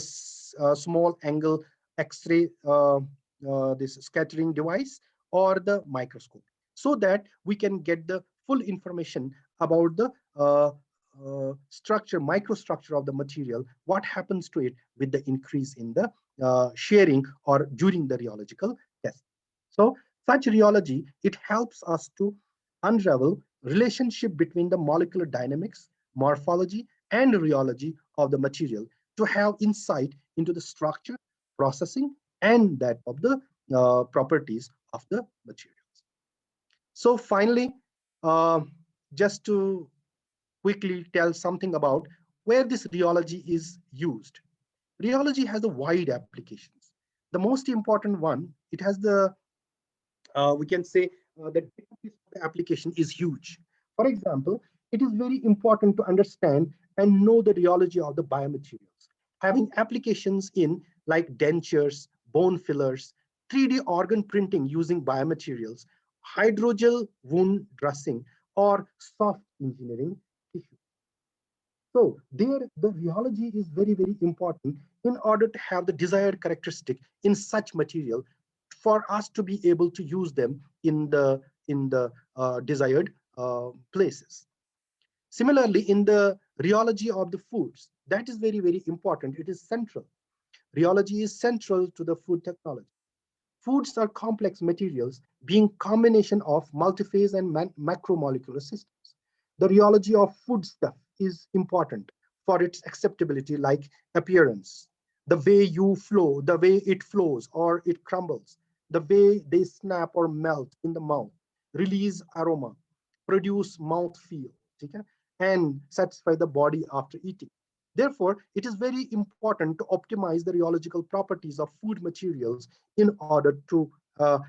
Speaker 2: a small angle X-ray this scattering device, or the microscope, so that we can get the full information about the microstructure of the material, what happens to it with the increase in the shearing or during the rheological test. So such rheology, it helps us to unravel relationship between the molecular dynamics, morphology, and rheology of the material to have insight into the structure, processing, and that of the properties of the materials. So finally, just to quickly tell something about where this rheology is used. Rheology has a wide applications. The most important one, it has the we can say that the application is huge. For example, it is very important to understand and know the rheology of the biomaterials, having applications in like dentures, bone fillers, 3D organ printing using biomaterials, hydrogel wound dressing, or soft engineering tissue. So there, the rheology is very, very important in order to have the desired characteristic in such material for us to be able to use them in the desired places. Similarly, in the rheology of the foods, that is very, very important. It is central. Rheology is central to the food technology. Foods are complex materials being combination of multiphase and macromolecular systems. The rheology of foodstuff is important for its acceptability, like appearance, the way the way it flows or it crumbles, the way they snap or melt in the mouth, release aroma, produce mouth feel, okay, and satisfy the body after eating. Therefore, it is very important to optimize the rheological properties of food materials in order to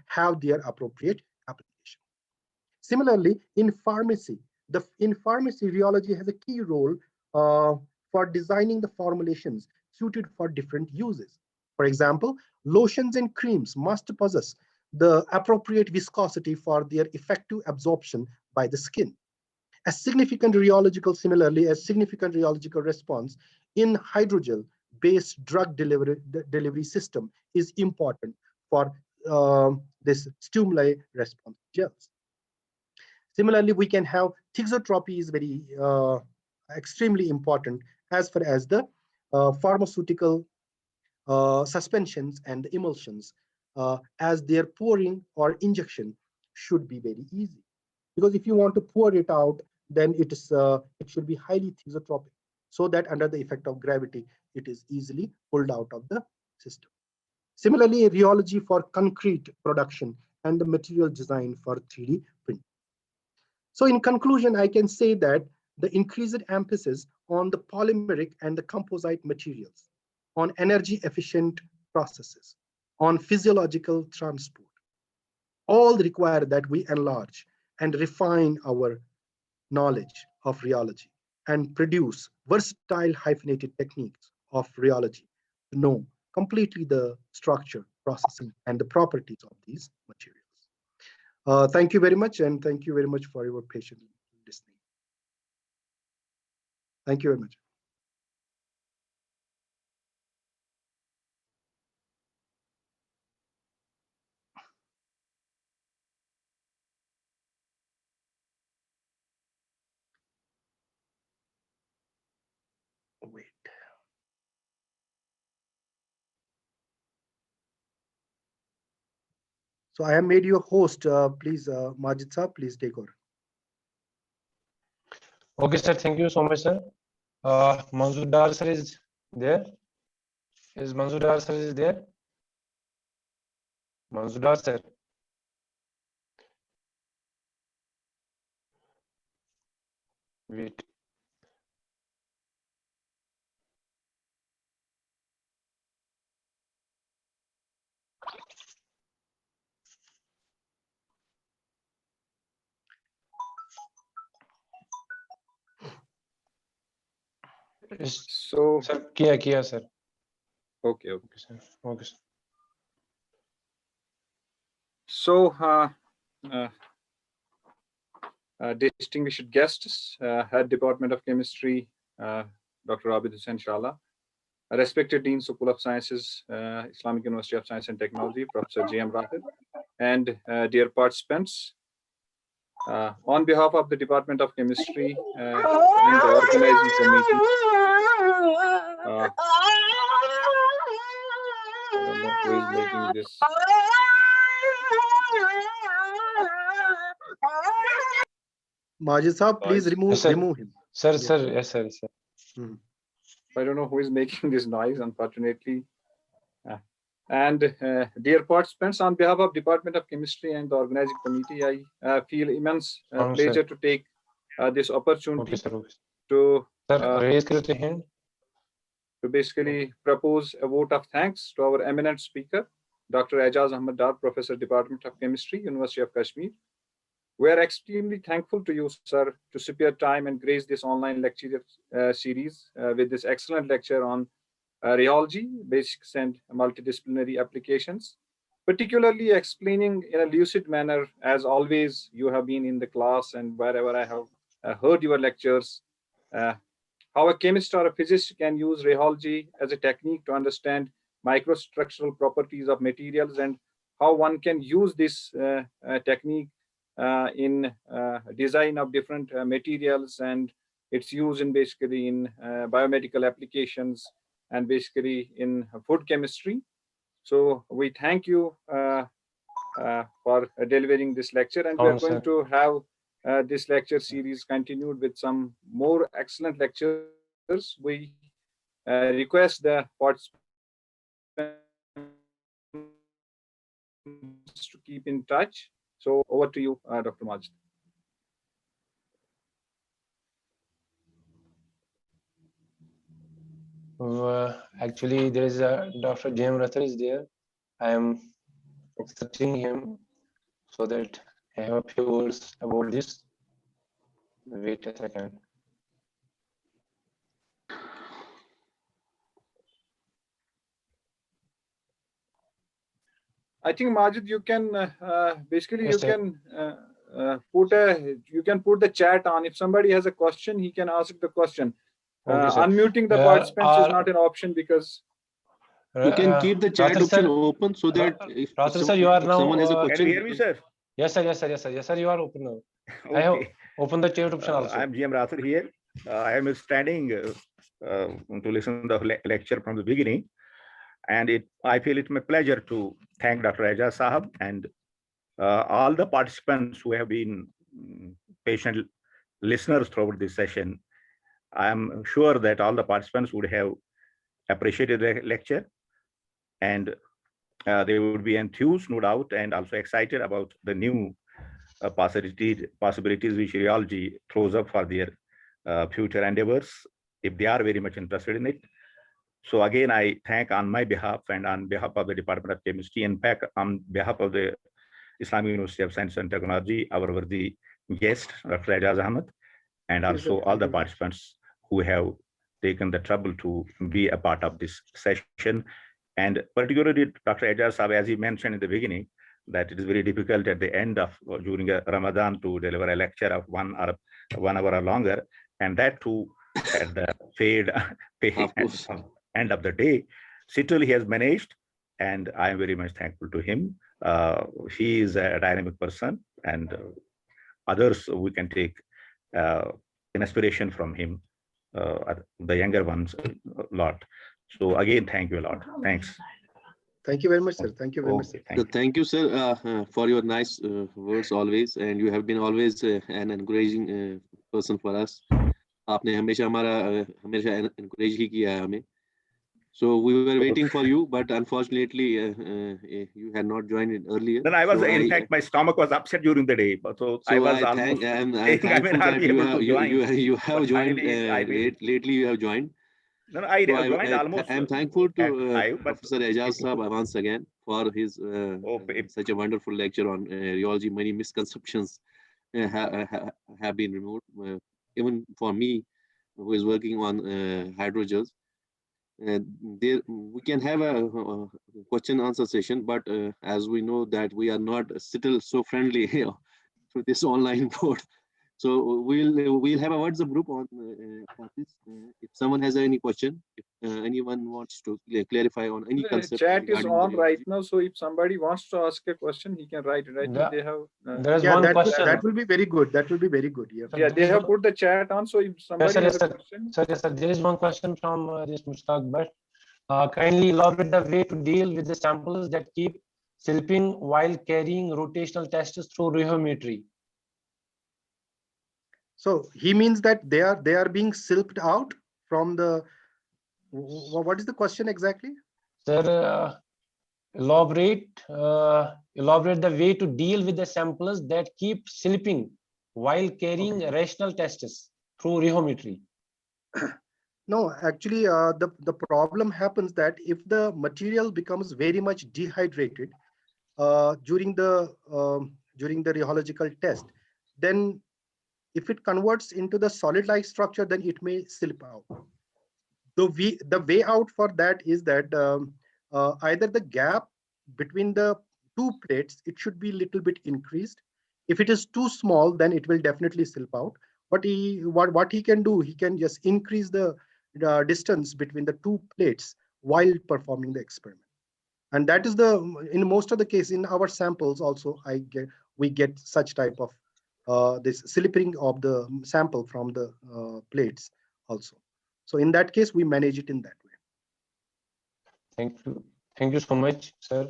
Speaker 2: have their appropriate application. Similarly, in pharmacy, rheology has a key role for designing the formulations suited for different uses. For example, lotions and creams must possess the appropriate viscosity for their effective absorption by the skin. Similarly, a significant rheological response in hydrogel based drug delivery system is important for this stimuli response gels. Similarly, we can have thixotropy is very extremely important as far as the pharmaceutical suspensions and emulsions, as their pouring or injection should be very easy. Because if you want to pour it out, then it should be highly thixotropic, so that under the effect of gravity, it is easily pulled out of the system. Similarly, rheology for concrete production and the material design for 3D printing. So in conclusion, I can say that the increased emphasis on the polymeric and the composite materials, on energy efficient processes, on physiological transport, all require that we enlarge and refine our knowledge of rheology and produce versatile hyphenated techniques of rheology to know completely the structure, processing, and the properties of these materials. Thank you very much, and thank you very much for your patient listening. Thank you very much. Wait. So I have made you a host. Please, Majid sir, please take over.
Speaker 1: Okay, sir. Thank you so much, sir. Manzoor Dar sir is there. Is Manzoor Dar sir is there? Manzoor Dar sir. Wait.
Speaker 5: So,
Speaker 1: sir, kiya sir.
Speaker 5: okay.
Speaker 1: Okay, sir. Okay, sir.
Speaker 5: So, distinguished guests, Head Department of Chemistry, Dr. Abid Hussain Shala, respected Dean School of Sciences, Islamic University of Science and Technology, Professor J.M. Rahid, and dear participants, on behalf of the Department of Chemistry and the organizing committee, I don't know who is making this.
Speaker 2: Majid sir, please remove him.
Speaker 1: Sir, yes, sir.
Speaker 5: I don't know who is making this noise, unfortunately. And dear participants, on behalf of Department of Chemistry and the organizing committee, I feel immense pleasure to take this opportunity to
Speaker 1: raise your hand.
Speaker 5: To basically propose a vote of thanks to our eminent speaker, Dr. Aijaz Ahmad Dar, Professor, Department of Chemistry, University of Kashmir. We are extremely thankful to you, sir, to spare time and grace this online lecture series with this excellent lecture on Rheology Basics and Multidisciplinary Applications, particularly explaining in a lucid manner, as always you have been in the class and wherever I have heard your lectures, how a chemist or a physicist can use rheology as a technique to understand microstructural properties of materials, and how one can use this technique in design of different materials and its use in basically in biomedical applications and basically in food chemistry. So we thank you for delivering this lecture, and we are going to have this lecture series continued with some more excellent lectures. We request the participants to keep in touch. So over to you, Dr. Majid.
Speaker 1: Actually, there is a Dr. J.M. Rahid is there. I am accepting him so that I have a few words about this. Wait a second.
Speaker 5: I think Majid, you can basically
Speaker 1: yes,
Speaker 5: you can put the chat on. If somebody has a question, he can ask the question.
Speaker 1: Okay, sir.
Speaker 5: Unmuting the participants is not an option because
Speaker 3: You can keep the chat
Speaker 1: Rathil
Speaker 3: option
Speaker 1: sir,
Speaker 3: open so that if
Speaker 1: Rathil sir, you are
Speaker 3: if
Speaker 1: now.
Speaker 3: someone has a
Speaker 6: Can
Speaker 3: question,
Speaker 6: you hear me, sir?
Speaker 1: Yes, sir. Yes, sir. Yes, sir. Yes, sir. You are open now. I have
Speaker 6: Okay.
Speaker 1: opened the chat option also.
Speaker 6: I'm GM Rathur here. I am standing to listen to the lecture from the beginning, and I feel it's my pleasure to thank Dr. Aijaz Sahab and all the participants who have been patient listeners throughout this session. I am sure that all the participants would have appreciated the lecture, and they would be enthused, no doubt, and also excited about the new possibilities which rheology throws up for their future endeavors, if they are very much interested in it. So again, I thank on my behalf and on behalf of the Department of Chemistry, in fact, on behalf of the Islamic University of Science and Technology, our worthy guest, Dr. Aijaz Ahmad, and also all the participants who have taken the trouble to be a part of this session. And particularly Dr. Aijaz Sahab, as he mentioned in the beginning, that it is very difficult at the end of during a Ramadan to deliver a lecture of 1 hour or longer, and that too at the paid end of the day. Still, he has managed, and I am very much thankful to him. He is a dynamic person, and others we can take inspiration from him, the younger ones a lot. So again, thank you a lot. Thanks.
Speaker 2: Thank you very much, sir. Thank you very much, sir.
Speaker 3: Thank you, sir, for your nice words always, and you have been always an encouraging person for us. आपने हमेशा encourage ही किया है हमें. So we were waiting for you, but unfortunately you had not joined it earlier.
Speaker 6: Then I was, in fact, my stomach was upset during the day, so I was almost.
Speaker 3: I'm thankful that you have joined lately. You have joined.
Speaker 6: No, I joined almost.
Speaker 3: I'm thankful to Professor Aijaz Sahab once again for his such a wonderful lecture on rheology. Many misconceptions have been removed, even for me, who is working on hydrogels. There we can have a question answer session, but as we know that we are not still so friendly through this online board. So we'll have a WhatsApp group on for this. If someone has any question, if anyone wants to clarify on any concept.
Speaker 5: The chat is on right now, so if somebody wants to ask a question, he can write it. I think they have.
Speaker 1: There's one question.
Speaker 2: That will be very good. That will be very good. Yeah.
Speaker 5: Yeah, they have put the chat on, so if somebody has a question.
Speaker 1: Sir, yes, sir. There is one question from this Mushtaq Bhatt. Kindly elaborate the way to deal with the samples that keep slipping while carrying rotational tests through rheometry.
Speaker 2: So he means that they are being silped out from the. What is the question exactly?
Speaker 1: Sir, elaborate the way to deal with the samples that keep slipping while carrying rational tests through rheometry.
Speaker 2: No, actually, the problem happens that if the material becomes very much dehydrated during the rheological test, then if it converts into the solid-like structure, then it may slip out. The way out for that is that either the gap between the two plates, it should be a little bit increased. If it is too small, then it will definitely slip out. But what he can do, he can just increase the distance between the two plates while performing the experiment. And that is in most of the case in our samples also, we get such type of this slipping of the sample from the plates also. So in that case, we manage it in that way.
Speaker 1: Thank you so much, sir.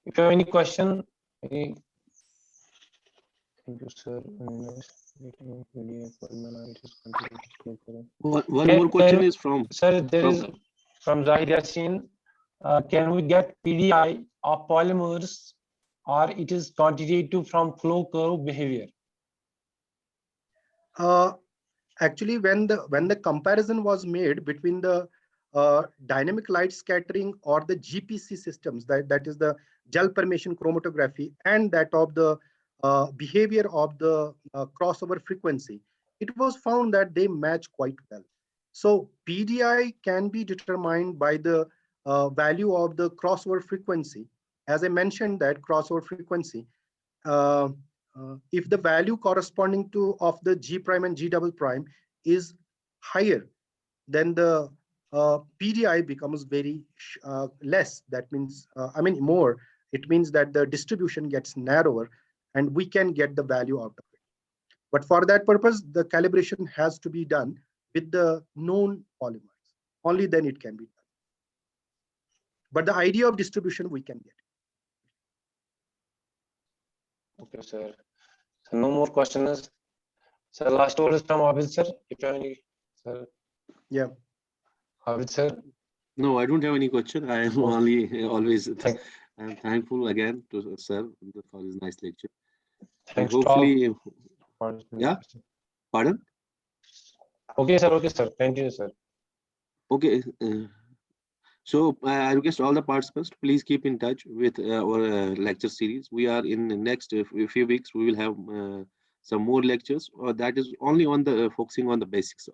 Speaker 1: If you have any question, thank you, sir.
Speaker 3: One more question is from.
Speaker 1: Sir, there is from Zahid Yassin. Can we get PDI of polymers, or it is quantitative from flow curve behavior?
Speaker 2: Actually, when the comparison was made between the dynamic light scattering or the GPC systems, that is the gel permeation chromatography, and that of the behavior of the crossover frequency, it was found that they match quite well. So PDI can be determined by the value of the crossover frequency. As I mentioned, that crossover frequency, if the value corresponding to of the G prime and G double prime is higher then the PDI becomes very less. That means, more. It means that the distribution gets narrower and we can get the value out of it. But for that purpose, the calibration has to be done with the known polymers. Only then it can be done. But the idea of distribution we can get.
Speaker 1: Okay, sir. So no more questions. Sir, last word is from Abid sir. If you have any, sir.
Speaker 2: Yeah.
Speaker 1: Abid sir.
Speaker 3: No, I don't have any question. I am only always
Speaker 1: Thank-
Speaker 3: I'm thankful again to sir for his nice lecture. And
Speaker 1: Thanks to all
Speaker 3: hopefully,
Speaker 1: for-
Speaker 3: yeah. Pardon?
Speaker 1: Okay, sir. Okay, sir. Continue, sir.
Speaker 3: Okay. So I request all the participants to please keep in touch with our lecture series. We are in the next few weeks. We will have some more lectures, that is only on the focusing on the basics.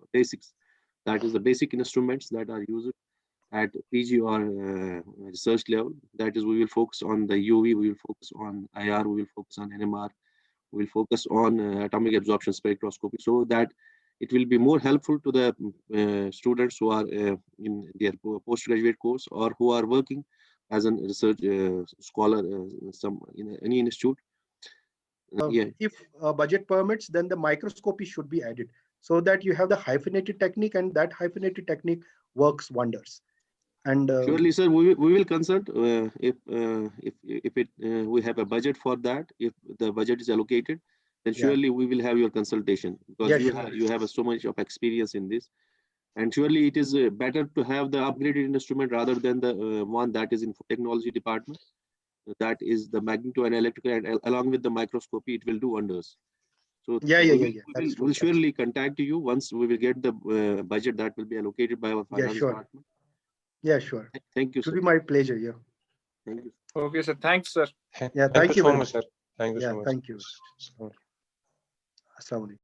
Speaker 3: That is the basic instruments that are used at PG or research level. That is, we will focus on the UV, we will focus on IR, we will focus on NMR, we will focus on atomic absorption spectroscopy, so that it will be more helpful to the students who are in their postgraduate course or who are working as a research scholar in any institute.
Speaker 2: If budget permits, then the microscopy should be added so that you have the hyphenated technique, and that hyphenated technique works wonders. And
Speaker 3: surely, sir, we will consult if we have a budget for that. If the budget is allocated, then surely we will have your consultation, because you have so much of experience in this, and surely it is better to have the upgraded instrument rather than the one that is in technology department. That is the magneto and electrical, and along with the microscopy, it will do wonders. So we will surely contact you once we will get the budget that will be allocated by our finance department.
Speaker 2: Yeah, sure.
Speaker 3: Thank you,
Speaker 2: sir. It
Speaker 3: sir.
Speaker 2: will be my pleasure. Yeah.
Speaker 3: Thank you.
Speaker 5: Okay, sir. Thanks, sir.
Speaker 2: Yeah, thank you
Speaker 1: so
Speaker 2: very
Speaker 1: much, sir. Thank you so much.
Speaker 2: Thank you. Assalamu alaikum.